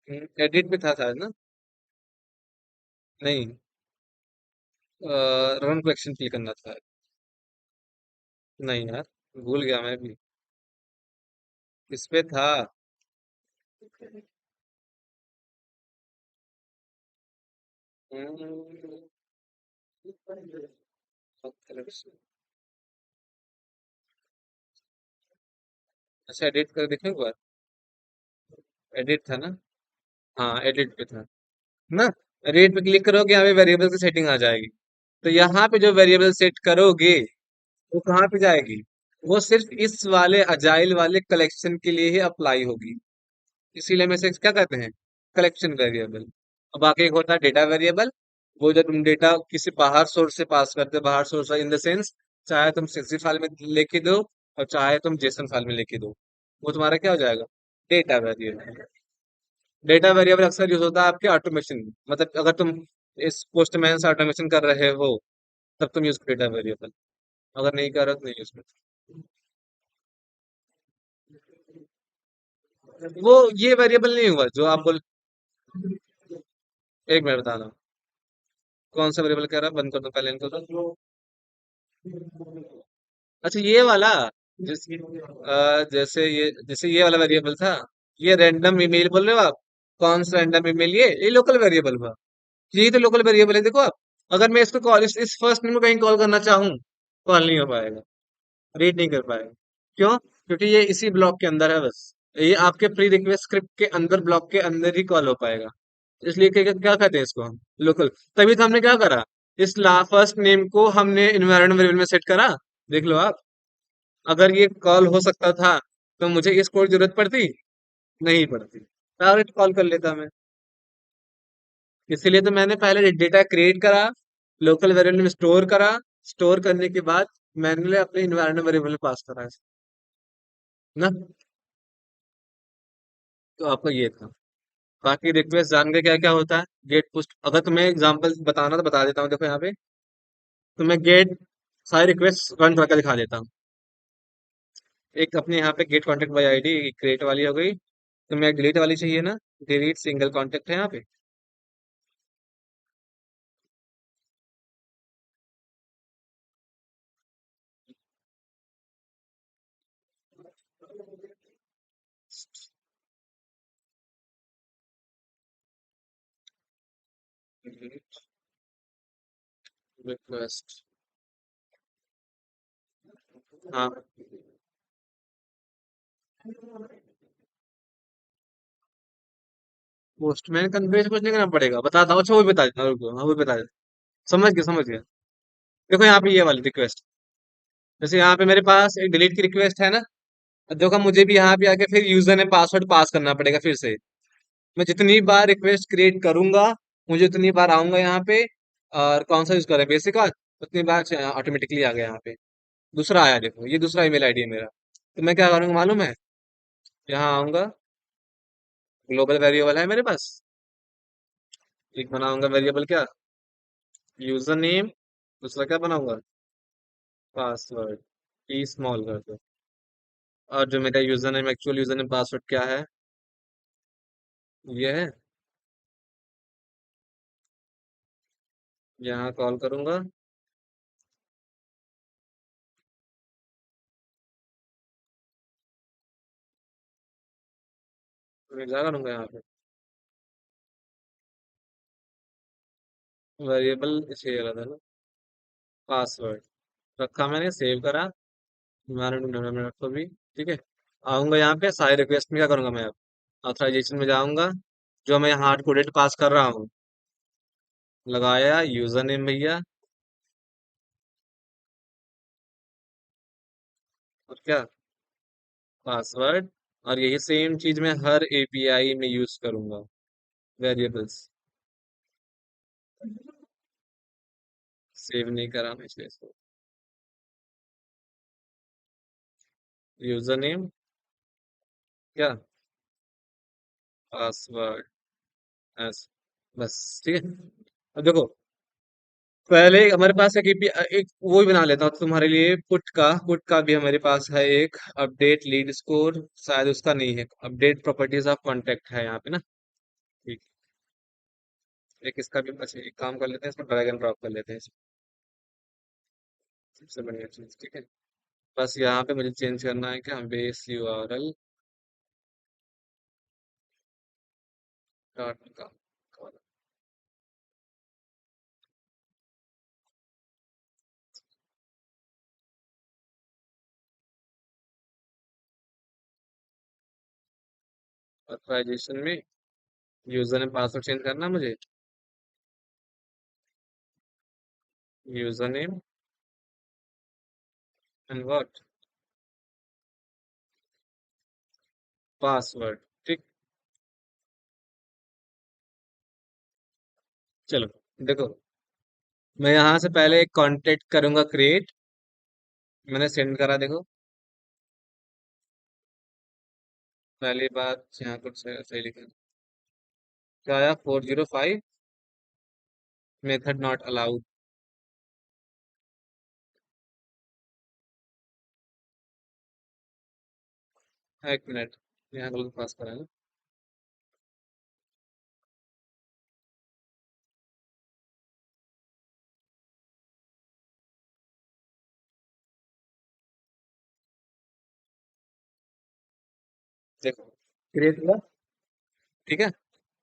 एडिट पे था शायद ना, नहीं, रन कलेक्शन क्लिक करना था। नहीं यार, भूल गया मैं भी, इस पे था। collection। अच्छा एडिट कर देखने एक बार, एडिट था ना, हाँ एडिट पे था ना। एडिट पे क्लिक करोगे, यहाँ पे वेरिएबल की सेटिंग आ जाएगी। तो यहाँ पे जो वेरिएबल सेट करोगे, वो कहाँ पे जाएगी? वो सिर्फ इस वाले अजाइल वाले कलेक्शन के लिए ही अप्लाई होगी। इसीलिए हम इसे क्या कहते हैं? Collection variable. अब बाकी एक होता है डेटा वेरिएबल। वो जब तुम डेटा किसी बाहर सोर्स से पास करते हो, बाहर सोर्स इन द सेंस, चाहे तुम CSV फाइल में लेके दो और चाहे तुम JSON फाइल में लेके दो, वो तुम्हारा क्या हो जाएगा? Data variable. डेटा वेरिएबल अक्सर यूज होता है आपके ऑटोमेशन में। मतलब अगर तुम इस पोस्टमैन से ऑटोमेशन कर रहे हो, तब तुम यूज करो डेटा वेरिएबल। अगर नहीं कर रहे हो तो नहीं यूज करो। वो ये वेरिएबल नहीं हुआ जो आप बोल। एक मिनट बताना। कौन सा वेरिएबल कह रहा है? बंद कर दो पहले इनको तो। अच्छा ये वाला। जैसे ये वाला वेरिएबल था। ये रैंडम ईमेल बोल रहे हो आप? कौन सा रैंडम ईमेल? ये लोकल वेरिएबल हुआ। यही तो लोकल वेरिएबल है, देखो आप। अगर मैं इसको कॉल इस फर्स्ट नेम को कहीं कॉल करना चाहूँ, कॉल नहीं हो पाएगा। रीड नहीं कर पाएगा। क्यों? क्योंकि ये इसी ब्लॉक के अंदर है बस। ये आपके प्री रिक्वेस्ट स्क्रिप्ट के अंदर, ब्लॉक के अंदर ही कॉल हो पाएगा। इसलिए क्या क्या कहते हैं इसको हम? लोकल। तभी तो हमने क्या करा, इस ला फर्स्ट नेम को हमने इन्वायरमेंट वेरिएबल में सेट करा। देख लो आप। अगर ये कॉल हो सकता था तो मुझे इस कोड की जरूरत पड़ती? नहीं पड़ती। डायरेक्ट कॉल कर लेता मैं। इसीलिए तो मैंने पहले डेटा क्रिएट करा, लोकल वेरिएबल में स्टोर करा, स्टोर करने के बाद मैंने अपने इन्वायरमेंट वेरिएबल में पास करा ना। तो आपका ये था। बाकी रिक्वेस्ट जान के क्या क्या होता है? Get post. अगर तुम्हें एग्जांपल बताना तो बता देता हूँ, देखो यहाँ पे। तो मैं गेट सारी रिक्वेस्ट रन करके दिखा देता हूँ। एक अपने यहाँ पे get contact by ID create वाली हो गई। तो मैं डिलीट वाली चाहिए ना? डिलीट सिंगल कॉन्टेक्ट है यहाँ पे। Delete request. हाँ। पोस्टमैन कन्फर्मेशन कुछ नहीं करना पड़ेगा, बताता हूँ। अच्छा वो भी बता देता हूँ, रुको। हाँ वो भी बता देता हूँ। समझ गया समझ गया। देखो यहाँ पे ये वाली रिक्वेस्ट। जैसे यहाँ पे मेरे पास एक डिलीट की रिक्वेस्ट है ना। अब देखो मुझे भी यहाँ पे आके फिर यूजर ने पासवर्ड पास करना पड़ेगा फिर से। मैं जितनी बार रिक्वेस्ट क्रिएट करूंगा, मुझे उतनी बार आऊंगा यहाँ पे। और कौन सा यूज करें, बेसिक वाला? उतनी बार ऑटोमेटिकली आ गया यहाँ पे। दूसरा आया, देखो ये दूसरा ईमेल आईडी है मेरा। तो मैं क्या करूंगा मालूम है? यहाँ आऊंगा। ग्लोबल वेरिएबल है मेरे पास। एक बनाऊंगा वेरिएबल क्या? User name. दूसरा क्या बनाऊंगा? पासवर्ड। ई स्मॉल कर दो। और जो मेरा user name, actual user name password क्या है? ये है। यहाँ कॉल करूंगा। मैं क्या करूंगा यहाँ पे? वेरिएबल चाहिए रहा था ना। पासवर्ड रखा मैंने, सेव करा। इन्वायरमेंट को भी। ठीक है। आऊंगा यहाँ पे सारी रिक्वेस्ट में, क्या करूंगा मैं अब? ऑथराइजेशन में जाऊंगा। जो मैं यहाँ हार्ड कोडेड पास कर रहा हूँ, लगाया यूजर नेम भैया। और क्या? पासवर्ड। और यही सेम चीज मैं हर API में यूज करूंगा। वेरिएबल्स। सेव नहीं करा मैं इसलिए इसको। User name. क्या? पासवर्ड। एस। बस। ठीक है। अब देखो, पहले हमारे पास एक API, एक वो भी बना लेता हूँ तुम्हारे लिए। पुट का भी हमारे पास है एक। अपडेट लीड स्कोर शायद उसका नहीं है। अपडेट प्रॉपर्टीज ऑफ कॉन्टेक्ट है यहाँ पे ना। ठीक। एक इसका भी। अच्छा एक काम कर लेते हैं, इसको ड्रैग एंड ड्रॉप कर लेते हैं सबसे बढ़िया चीज। ठीक है। बस यहाँ पे मुझे चेंज करना है क्या? बेस URL डॉट का। ऑथराइजेशन में यूजर नेम पासवर्ड चेंज करना है मुझे। User name. And what? Password. ठीक। चलो देखो, मैं यहाँ से पहले एक कॉन्टेक्ट करूंगा क्रिएट। मैंने सेंड करा, देखो। पहली बात यहाँ कुछ सही सही लिखा। क्या आया? 405 मेथड नॉट अलाउड। एक मिनट, यहाँ गलत पास करा है ना। देखो, क्रिएट हुआ। ठीक है।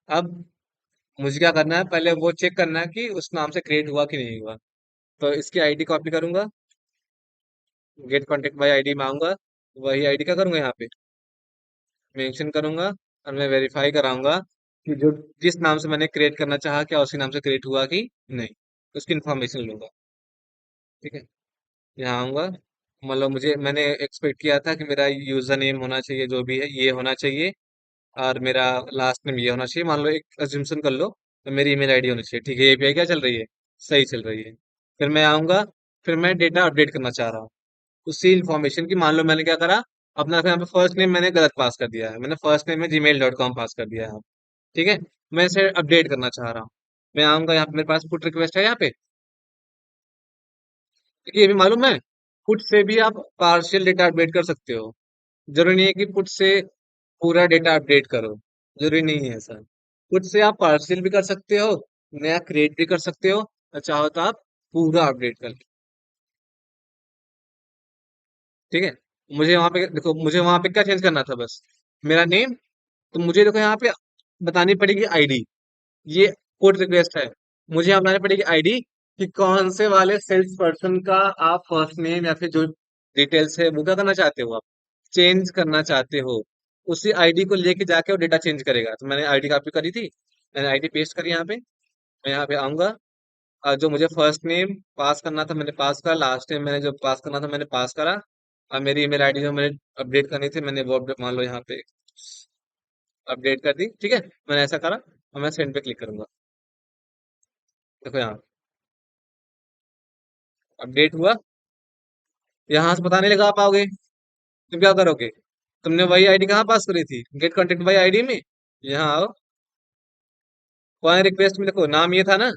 अब मुझे क्या करना है, पहले वो चेक करना है कि उस नाम से क्रिएट हुआ कि नहीं हुआ। तो इसकी आईडी कॉपी करूंगा, गेट कॉन्टेक्ट बाय आईडी में आऊंगा। वही आईडी क्या करूंगा, यहाँ पे मेंशन करूंगा। और मैं वेरीफाई कराऊंगा कि जो जिस नाम से मैंने क्रिएट करना चाहा, क्या उसी नाम से क्रिएट हुआ कि नहीं। उसकी इन्फॉर्मेशन लूंगा। ठीक है। यहाँ आऊंगा। मतलब मैंने एक्सपेक्ट किया था कि मेरा यूजर नेम होना चाहिए, जो भी है ये होना चाहिए। और मेरा लास्ट नेम ये होना चाहिए, मान लो एक अज्यूमशन कर लो। तो मेरी ईमेल आईडी होनी चाहिए। ठीक है, एपीआई क्या चल रही है? सही चल रही है। फिर मैं आऊंगा। फिर मैं डेटा अपडेट करना चाह रहा हूँ उसी इन्फॉर्मेशन की। मान लो मैंने क्या करा, अपना यहाँ पे फर्स्ट नेम मैंने गलत पास कर दिया है, मैंने फर्स्ट नेम में gmail.com पास कर दिया है। ठीक है। मैं इसे अपडेट करना चाह रहा हूँ। मैं आऊंगा यहाँ पे, मेरे पास पुट रिक्वेस्ट है यहाँ पे। ये भी मालूम है, पुट से भी आप पार्शियल डेटा अपडेट कर सकते हो। जरूरी नहीं है कि पुट से पूरा डेटा अपडेट करो। जरूरी नहीं है ऐसा। पुट से आप पार्शियल भी कर सकते हो, नया क्रिएट भी कर सकते हो, और चाहो तो आप पूरा अपडेट कर। ठीक है। मुझे वहां पे देखो, मुझे वहां पे क्या चेंज करना था, बस मेरा नेम। तो मुझे देखो यहाँ पे बतानी पड़ेगी आईडी। ये कोड रिक्वेस्ट है। मुझे यहाँ बतानी पड़ेगी आईडी कि कौन से वाले सेल्स पर्सन का आप फर्स्ट नेम या फिर जो डिटेल्स है वो क्या करना चाहते हो, आप चेंज करना चाहते हो। उसी आईडी को लेके जाके वो डेटा चेंज करेगा। तो मैंने आईडी कॉपी करी थी, मैंने आईडी पेस्ट करी यहाँ पे। मैं यहाँ पे आऊंगा। जो मुझे फर्स्ट नेम पास करना था मैंने पास करा, लास्ट नेम मैंने जो पास करना था मैंने पास करा। और मेरी ईमेल आईडी जो मैंने अपडेट करनी थी मैंने वो मान लो यहाँ पे अपडेट कर दी। ठीक है। मैंने ऐसा करा और मैं सेंड पे क्लिक करूंगा। देखो यहाँ अपडेट हुआ। यहाँ से पता नहीं लगा पाओगे, तुम क्या करोगे? तुमने वही आईडी कहाँ पास करी थी, गेट कॉन्टेक्ट बाई आईडी में। यहाँ आओ, वहाँ रिक्वेस्ट में देखो नाम ये था ना।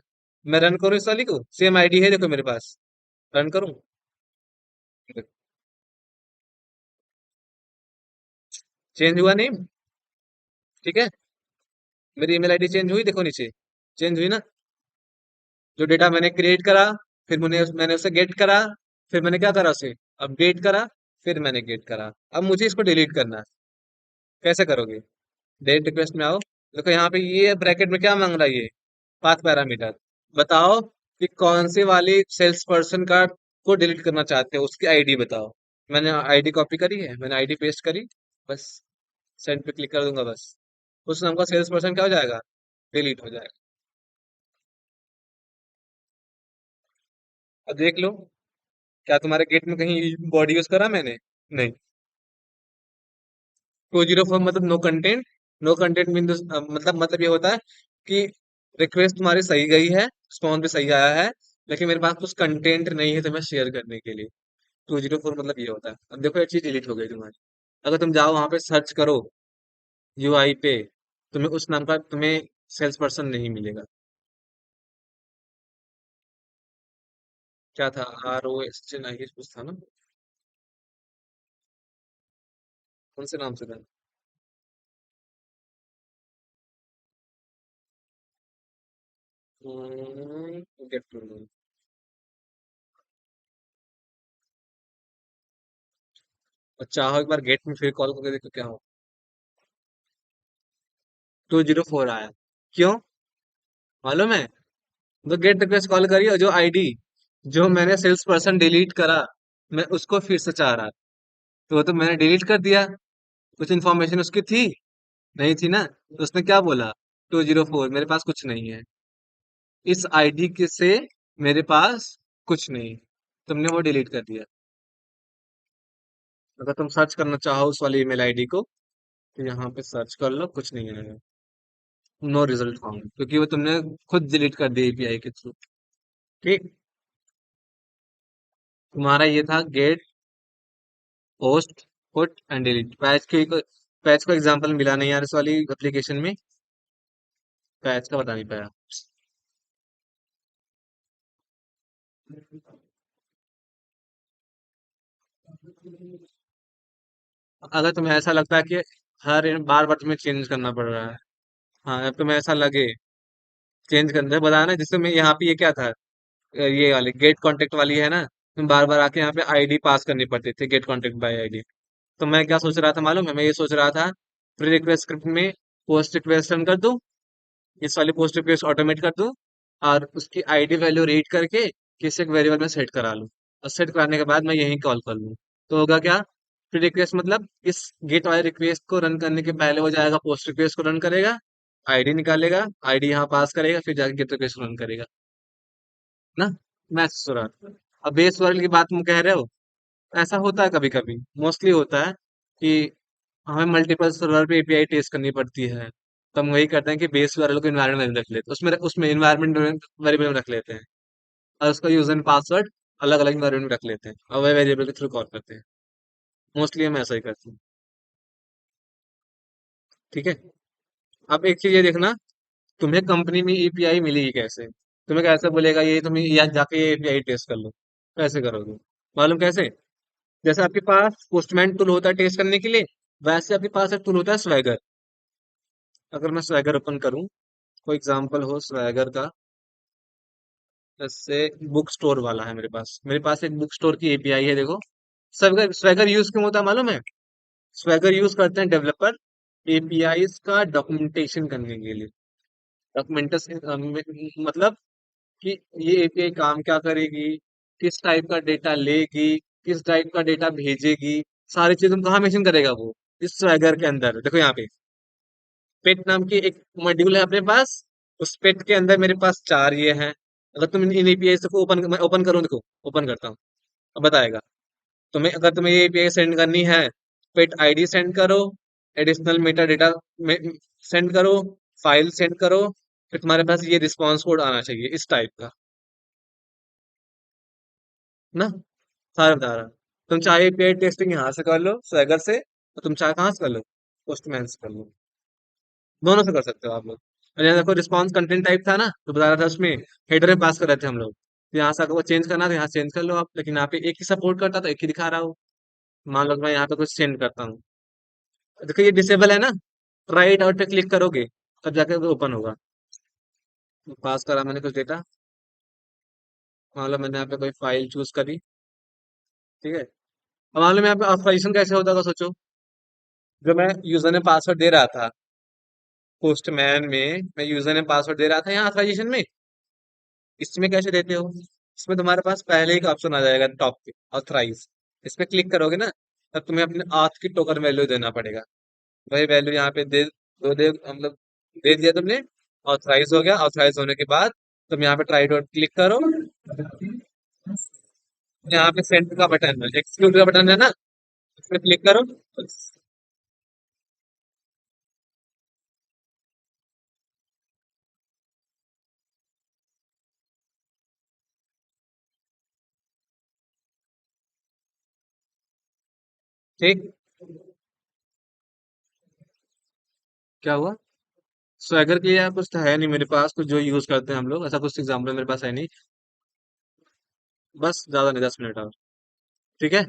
मैं रन करूँ इस वाली को, सेम आईडी है देखो मेरे पास। रन करूँ? चेंज हुआ नेम। ठीक है। मेरी ईमेल आईडी चेंज हुई, देखो नीचे चेंज हुई ना। जो डेटा मैंने क्रिएट करा, फिर मैंने उसे गेट करा, फिर मैंने क्या करा, उसे अपडेट करा, फिर मैंने गेट करा। अब मुझे इसको डिलीट करना है। कैसे करोगे? डेट रिक्वेस्ट में आओ। देखो यहाँ पे ये ब्रैकेट में क्या मांग रहा है, ये पाथ पैरामीटर। बताओ कि कौन से वाले सेल्स पर्सन का को डिलीट करना चाहते हो, उसकी आईडी बताओ। मैंने आईडी कॉपी करी है, मैंने आईडी पेस्ट करी। बस सेंड पे क्लिक कर दूंगा, बस उस नाम का सेल्स पर्सन क्या हो जाएगा, डिलीट हो जाएगा। अब देख लो, क्या तुम्हारे गेट में कहीं बॉडी यूज करा मैंने? नहीं। 204 मतलब no content. No content mean मतलब ये होता है कि रिक्वेस्ट तुम्हारी सही गई है, रिस्पॉन्स भी सही आया है, लेकिन मेरे पास कुछ कंटेंट नहीं है तुम्हें शेयर करने के लिए। 204 मतलब ये होता है। अब देखो ये चीज डिलीट हो गई तुम्हारी। अगर तुम जाओ वहां पे सर्च करो यूआई पे, तुम्हें उस नाम का तुम्हें सेल्स पर्सन नहीं मिलेगा। क्या था? ROSN कुछ था ना। कौन से नाम से था? Get to know. और चाहो एक बार गेट में फिर कॉल करके देखो क्या हो। 204 आया। क्यों? मालूम है? तो गेट रिक्वेस्ट कॉल करी और जो आईडी जो मैंने सेल्स पर्सन डिलीट करा, मैं उसको फिर से चाह रहा। तो वो तो मैंने डिलीट कर दिया। कुछ इन्फॉर्मेशन उसकी थी? नहीं थी ना। तो उसने क्या बोला, 204 मेरे पास कुछ नहीं है, इस आईडी के से मेरे पास कुछ नहीं। तुमने वो डिलीट कर दिया। अगर तुम सर्च करना चाहो उस वाली ईमेल आईडी को, तो यहाँ पे सर्च कर लो, कुछ नहीं आएगा। नो रिजल्ट फाउंड, क्योंकि वो तुमने खुद डिलीट कर दी एपीआई के थ्रू। ठीक। तुम्हारा ये था get, post, put and delete. Patch का एग्जांपल मिला नहीं यार इस वाली एप्लीकेशन में। पैच का बता नहीं पाया। अगर तुम्हें ऐसा लगता है कि हर बार बार तुम्हें चेंज करना पड़ रहा है, हाँ, अब तुम्हें ऐसा लगे चेंज करना है, बताना। जिससे मैं यहाँ पे ये क्या था, ये वाली गेट कांटेक्ट वाली है ना, तुम बार बार आके यहाँ पे आईडी पास करनी पड़ती थी, गेट कांटेक्ट बाय आईडी। तो मैं क्या सोच रहा था मालूम है, मैं ये सोच रहा था प्री रिक्वेस्ट स्क्रिप्ट में पोस्ट रिक्वेस्ट रन कर दूं, इस वाली पोस्ट रिक्वेस्ट ऑटोमेट कर दूं, और उसकी आईडी वैल्यू रीड करके किसी एक वेरिएबल में सेट करा लूं, और सेट कराने के बाद मैं यही कॉल कर लूं। तो होगा क्या, प्री रिक्वेस्ट मतलब इस गेट वाले रिक्वेस्ट को रन करने के पहले वो जाएगा, पोस्ट रिक्वेस्ट को रन करेगा, आईडी निकालेगा, आईडी यहाँ पास करेगा, फिर जाके गेट रिक्वेस्ट रन करेगा ना। मैं सोच रहा था, अब बेस वर्ल्ड की बात तुम कह रहे हो, ऐसा होता है कभी कभी, मोस्टली होता है कि हमें मल्टीपल सर्वर पे एपीआई टेस्ट करनी पड़ती है। तो हम वही करते हैं कि बेस वाले को इन्वायरमेंट में रख लेते हैं, उसमें उसमें इन्वायरमेंट वेरिएबल में रख लेते हैं, और उसका यूजर एंड पासवर्ड अलग अलग इन्वायरमेंट में रख लेते हैं, और वह वेरिएबल के थ्रू कॉल करते हैं। मोस्टली हम ऐसा ही करते हैं। ठीक है। अब एक चीज ये देखना, तुम्हें कंपनी में एपीआई मिलेगी कैसे, तुम्हें कैसे बोलेगा ये, तुम्हें या जाके ये एपीआई टेस्ट कर लो। कैसे करोगे, मालूम कैसे? जैसे आपके पास पोस्टमैन टूल होता है टेस्ट करने के लिए, वैसे आपके पास एक टूल होता है स्वैगर। अगर मैं स्वैगर ओपन करूं, कोई एग्जांपल हो स्वैगर का, जैसे बुक स्टोर वाला है मेरे पास एक बुक स्टोर की एपीआई है, देखो। स्वैगर स्वैगर यूज क्यों होता है मालूम है? स्वैगर यूज करते हैं डेवलपर एपीआईज का डॉक्यूमेंटेशन करने के लिए। डॉक्यूमेंटेशन मतलब कि ये एपीआई काम क्या करेगी, किस टाइप का डेटा लेगी, किस टाइप का डेटा भेजेगी, सारी चीज तुम कहाँ मेंशन करेगा वो, इस स्वैगर के अंदर। देखो यहाँ पे पेट नाम की एक मॉड्यूल है अपने पास, उस पेट के अंदर मेरे पास चार ये हैं। अगर तुम इन एपीआई को ओपन, मैं ओपन करूँ, देखो ओपन करता हूँ, अब बताएगा तुम्हें। अगर तुम्हें ये एपीआई सेंड करनी है, पेट आईडी सेंड करो, एडिशनल मेटा डेटा सेंड करो, फाइल सेंड करो, फिर तुम्हारे पास ये रिस्पॉन्स कोड आना चाहिए इस टाइप का ना। सारा बता रहा। तुम चाहे एपीआई टेस्टिंग यहाँ से कर लो स्वैगर से, और तुम चाहे कहाँ से कर लो, पोस्टमैन से कर लो। दोनों से कर सकते हो आप लोग। और यहाँ देखो रिस्पॉन्स कंटेंट टाइप था ना, तो बता रहा था उसमें हेडर में पास कर रहे थे हम लोग, तो यहाँ से अगर वो चेंज करना है तो यहाँ चेंज कर लो आप, लेकिन यहाँ पे एक ही सपोर्ट करता तो एक ही दिखा रहा हूँ। मान लो कि मैं यहाँ पे कुछ सेंड करता हूँ, देखो ये डिसेबल है ना, राइट आउट पे क्लिक करोगे तब जाके वो ओपन होगा। पास करा मैंने कुछ डेटा, मान लो मैंने यहाँ पे कोई फाइल चूज करी, ठीक है। अब मान लो मैं यहाँ पे ऑथराइजेशन कैसे होता होगा, सोचो। जो मैं यूजर ने पासवर्ड दे रहा था पोस्टमैन में, मैं यूजर ने पासवर्ड दे रहा था यहाँ ऑथराइजेशन में, इसमें कैसे देते हो? इसमें तुम्हारे पास पहले ही का ऑप्शन आ जाएगा टॉप पे, ऑथराइज। इस पे क्लिक करोगे ना, तब तुम्हें अपने आथ की टोकन वैल्यू देना पड़ेगा। वही वैल्यू यहाँ पे दे मतलब दे दिया तुमने, ऑथराइज हो गया। ऑथराइज होने के बाद तुम यहाँ पे ट्राई डॉट क्लिक करो, यहाँ पे सेंड का बटन है, एक्सिक्यूट का बटन है ना, इसमें क्लिक करो। ठीक। क्या हुआ? स्वैगर के लिए यार कुछ तो है नहीं मेरे पास, कुछ जो यूज करते हैं हम लोग, ऐसा कुछ एग्जाम्पल मेरे पास है नहीं। बस ज्यादा नहीं, 10 मिनट और। ठीक है।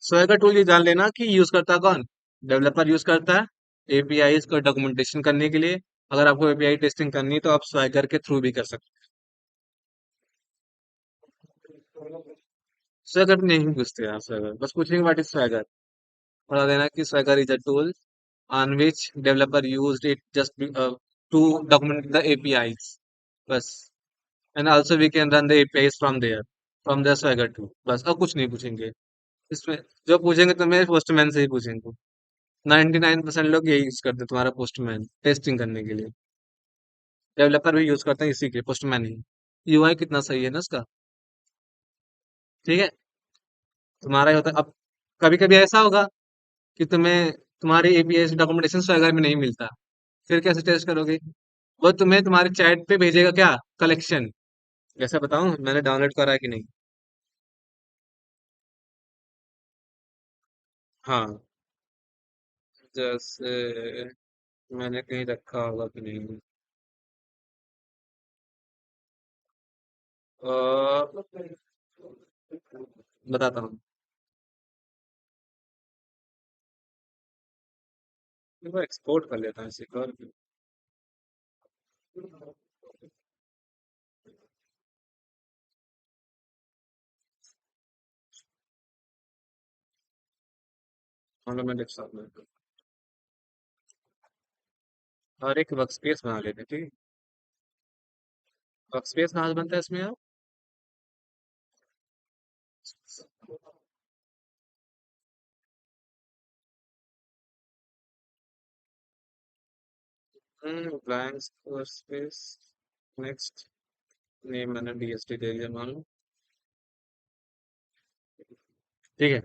स्वैगर टूल ये जान लेना कि यूज करता कौन, डेवलपर यूज करता है एपीआई का डॉक्यूमेंटेशन करने के लिए। अगर आपको एपीआई टेस्टिंग करनी है तो आप स्वैगर के थ्रू भी कर सकते हैं। स्वैगर नहीं पूछते यार, स्वैगर बस पूछेंगे व्हाट इज स्वैगर, बता देना कि swagger is a tool on which developer used it just to document the APIs, बस। and also we can run the APIs from there, from the Swagger tool, बस। और कुछ नहीं पूछेंगे इसमें। जो पूछेंगे तो मैं पोस्टमैन से ही पूछेंगे। 99% लोग यही यूज करते हैं तुम्हारा पोस्टमैन टेस्टिंग करने के लिए। डेवलपर भी यूज करते हैं इसी के, पोस्टमैन ही। यूआई कितना सही है ना इसका। ठीक है। तुम्हारा ही होता है अब। कभी कभी ऐसा होगा कि तुम्हें तुम्हारे एपीआई डॉक्यूमेंटेशन स्वैगर में नहीं मिलता, फिर कैसे टेस्ट करोगे? वो तुम्हें तुम्हारे चैट पे भेजेगा क्या? कलेक्शन। जैसा बताऊं मैंने डाउनलोड करा है कि नहीं। हाँ, जैसे मैंने कहीं रखा होगा कि नहीं। बताता हूँ। देखो एक्सपोर्ट कर लेता हूँ इसे और मतलब मैं डेस्कटॉप में और एक वर्क स्पेस बना लेते हैं, ठीक है। वर्क स्पेस कहाँ से बनता है इसमें यार? Blank work space. Next. Name मैंने डीएसटी दे दिया मान लो। ठीक है।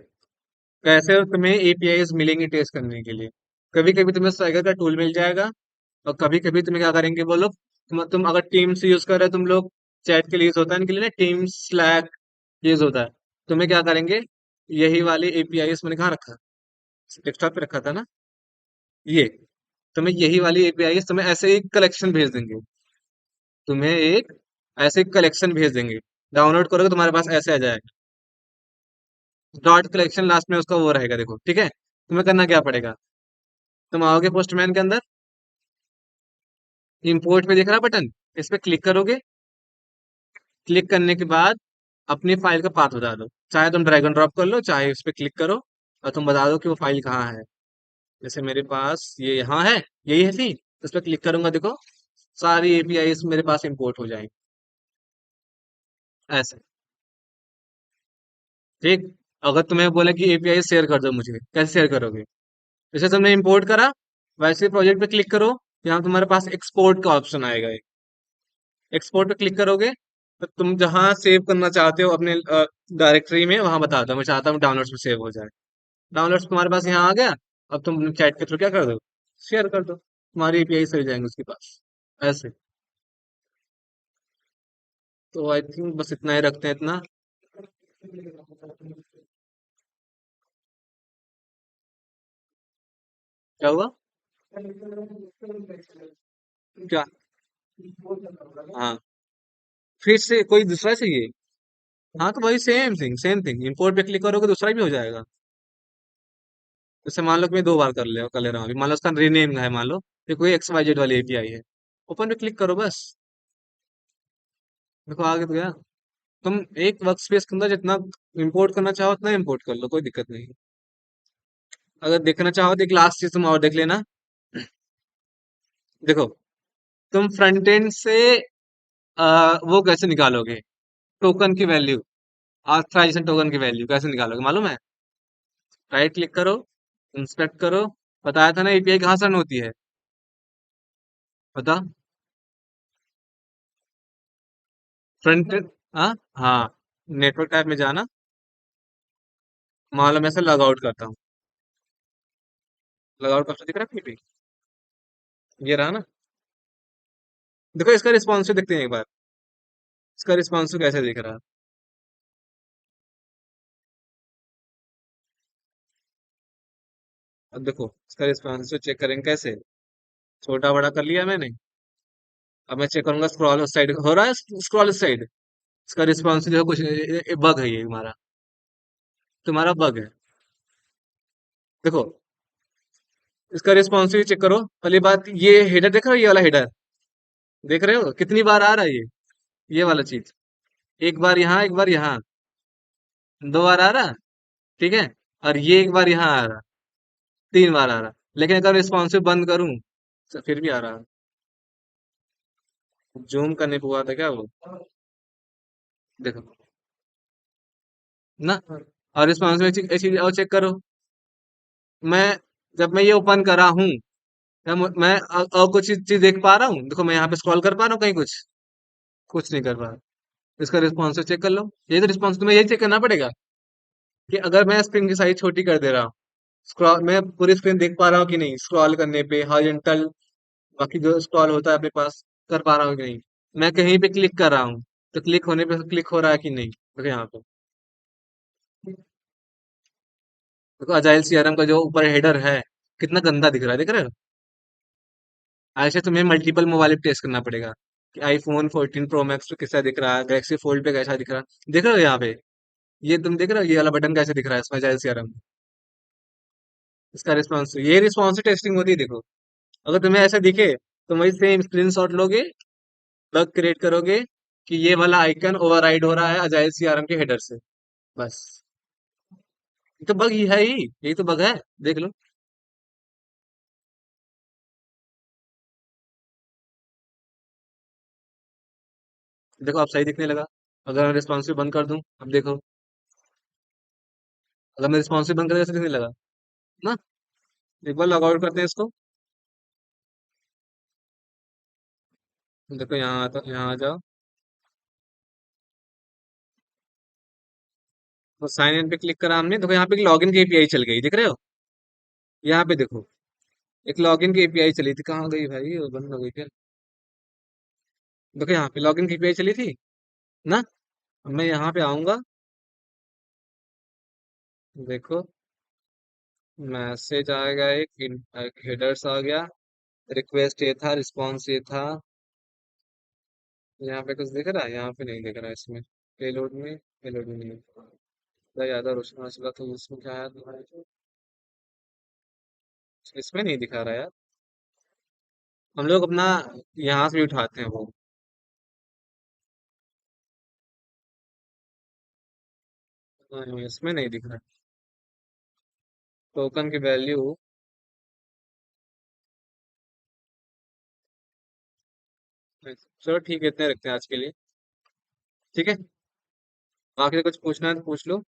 कैसे तुम्हें एपीआईज मिलेंगे टेस्ट करने के लिए? कभी कभी तुम्हें साइगर का टूल मिल जाएगा, और कभी कभी तुम्हें क्या करेंगे वो लोग, तुम अगर टीम्स यूज कर रहे हो तुम लोग, चैट के लिए यूज होता है इनके लिए ना, टीम स्लैक यूज होता है। तुम्हें क्या करेंगे, यही वाले एपीआईज मैंने कहाँ रखा, डेस्कटॉप पे रखा था ना, ये। तुम्हें यही वाली एपीआईज तुम्हें ऐसे ही कलेक्शन भेज देंगे। तुम्हें एक ऐसे कलेक्शन भेज देंगे, डाउनलोड करोगे तुम्हारे पास ऐसे आ जाएगा। डॉट कलेक्शन लास्ट में उसका वो रहेगा, देखो ठीक है। तुम्हें करना क्या पड़ेगा, तुम आओगे पोस्टमैन के अंदर, इंपोर्ट पे दिख रहा बटन, इस पे क्लिक करोगे। क्लिक करने के बाद अपनी फाइल का पाथ बता दो, चाहे तुम ड्रैग एंड ड्रॉप कर लो, चाहे उस पे क्लिक करो और तुम बता दो कि वो फाइल कहाँ है। जैसे मेरे पास ये यहाँ है, यही है थी। उस पर क्लिक करूंगा, देखो सारी एपीआई मेरे पास इंपोर्ट हो जाएंगी ऐसे। ठीक। अगर तुम्हें बोले कि एपीआई शेयर कर दो मुझे, कैसे शेयर करोगे? जैसे तुमने इंपोर्ट करा, वैसे प्रोजेक्ट पे क्लिक करो, यहाँ तुम्हारे पास एक्सपोर्ट का ऑप्शन आएगा। एक्सपोर्ट पे क्लिक करोगे तो तुम जहाँ सेव करना चाहते हो अपने डायरेक्टरी में, वहां बता दो मैं चाहता हूँ डाउनलोड्स में सेव हो जाए। डाउनलोड्स तुम्हारे पास यहाँ आ गया। अब तुम चैट के थ्रू क्या कर दो, शेयर कर दो, तुम्हारी एपीआई से जाएंगे उसके पास ऐसे। तो आई थिंक बस इतना ही रखते हैं, इतना। क्या हुआ? क्या? हाँ, फिर से कोई दूसरा चाहिए? हाँ तो वही सेम थिंग इंपोर्ट पे क्लिक करोगे दूसरा भी हो जाएगा। जैसे मान लो कि मैं 2 बार कर ले रहा हूँ अभी, मान लो उसका रीनेम है, मान लो ये कोई XYZ वाली एपीआई है। ओपन पे क्लिक करो बस, देखो आगे तो गया। तुम एक वर्क स्पेस के अंदर जितना इंपोर्ट करना चाहो उतना इंपोर्ट कर लो, कोई दिक्कत नहीं। अगर देखना चाहो तो एक लास्ट चीज तुम और देख लेना। देखो, तुम फ्रंट एंड से वो कैसे निकालोगे, टोकन की वैल्यू, ऑथराइजेशन टोकन की वैल्यू कैसे निकालोगे मालूम है? राइट क्लिक करो, इंस्पेक्ट करो। बताया था ना एपीआई कहाँ से रन होती है, बता। Front end. हाँ। हाँ, नेटवर्क टैब में जाना। मान लो मैं से लॉग आउट करता हूँ। लॉग आउट का ऑप्शन दिख रहा है पीपी, ये रहा ना। देखो इसका रिस्पॉन्सिव देखते हैं एक बार, इसका रिस्पॉन्सिव कैसे दिख रहा है। अब देखो इसका रिस्पॉन्सिव चेक करेंगे कैसे। छोटा बड़ा कर लिया मैंने। अब मैं चेक करूंगा स्क्रॉल उस साइड हो रहा है, स्क्रॉल उस साइड। इसका रिस्पॉन्सिव देखो कुछ बग है, ये हमारा, तुम्हारा बग है। देखो इसका रिस्पॉन्सिव चेक करो। पहली बात, ये हेडर देख रहे हो, ये वाला हेडर देख रहे हो कितनी बार आ रहा है ये वाला चीज। एक बार यहाँ, एक बार यहाँ, 2 बार आ रहा, ठीक है। और ये एक बार यहाँ आ रहा, 3 बार आ रहा। लेकिन अगर रिस्पॉन्सिव बंद करूं तो फिर भी आ रहा। जूम करने पे हुआ था क्या वो? देखो ना। और रिस्पॉन्सिव एक चीज और चेक करो। मैं जब मैं ये ओपन करा हूं, मैं और कुछ चीज देख पा रहा हूँ, देखो मैं यहाँ पे स्क्रॉल कर पा रहा हूँ कहीं कुछ, कुछ नहीं कर पा रहा। इसका रिस्पॉन्सिव चेक कर लो, ये तो रिस्पॉन्स तुम्हें यही चेक करना पड़ेगा। कि अगर मैं स्क्रीन की साइज छोटी कर दे रहा हूँ, स्क्रॉल मैं पूरी स्क्रीन देख पा रहा हूँ कि नहीं, स्क्रॉल करने पे हॉरिजॉन्टल, बाकी जो स्क्रॉल होता है अपने पास, कर पा रहा हूँ कि नहीं। मैं कहीं पे क्लिक कर रहा हूँ, तो क्लिक होने पे क्लिक हो रहा है कि नहीं, देखो यहाँ पे। देखो अजाइल सीआरएम का जो ऊपर हेडर है, कितना गंदा दिख रहा है, देख रहे हो। ऐसे तुम्हें मल्टीपल मोबाइल पे टेस्ट करना पड़ेगा कि आईफोन 14 प्रो मैक्स पे कैसा दिख रहा है, गैलेक्सी फोल्ड पे कैसा दिख रहा है, देख रहे हो यहाँ पे। ये तुम देख रहे हो ये वाला बटन कैसे दिख रहा है इसमें, अजाइल सीआरएम। इसका रिस्पॉन्स, ये रिस्पॉन्स टेस्टिंग होती है, देखो। अगर तुम्हें ऐसा दिखे तो वही सेम स्क्रीनशॉट लोगे, बग क्रिएट करोगे कि ये वाला आइकन ओवरराइड हो रहा है अजाइल सीआरएम के हेडर से, बस। ये तो बग ही है ही, यही तो बग है, देख लो। देखो अब सही दिखने लगा। अगर मैं रिस्पॉन्सिव बंद कर दूं, अब देखो, अगर मैं रिस्पॉन्सिव बंद कर दूं, ऐसे दिखने लगा ना। एक बार लॉग आउट करते हैं इसको। देखो यहाँ आता, यहाँ आ जाओ। तो साइन इन पे क्लिक करा हमने, देखो यहाँ पे लॉगिन की एपीआई चल गई, दिख रहे हो। यहाँ पे देखो, एक लॉगिन की एपीआई चली थी, कहाँ गई भाई, वो बंद हो गई क्या। देखो यहाँ पे लॉगिन की एपीआई चली थी ना। अब मैं यहाँ पे आऊंगा, देखो मैसेज आएगा, एक हेडर्स आ गया, रिक्वेस्ट ये था, रिस्पॉन्स ये था। यहाँ पे कुछ दिख रहा है, यहाँ पे नहीं दिख रहा है इसमें, पेलोड में नहीं। ज्यादा रोशनी मसला तो इसमें क्या है तुम्हारे, इसमें नहीं दिखा रहा यार। हम लोग अपना यहाँ से भी उठाते हैं वो। नहीं, इसमें नहीं दिख रहा। टोकन की वैल्यू, चलो ठीक है, इतने रखते हैं आज के लिए। ठीक है, बाकी से कुछ पूछना है तो पूछ लो।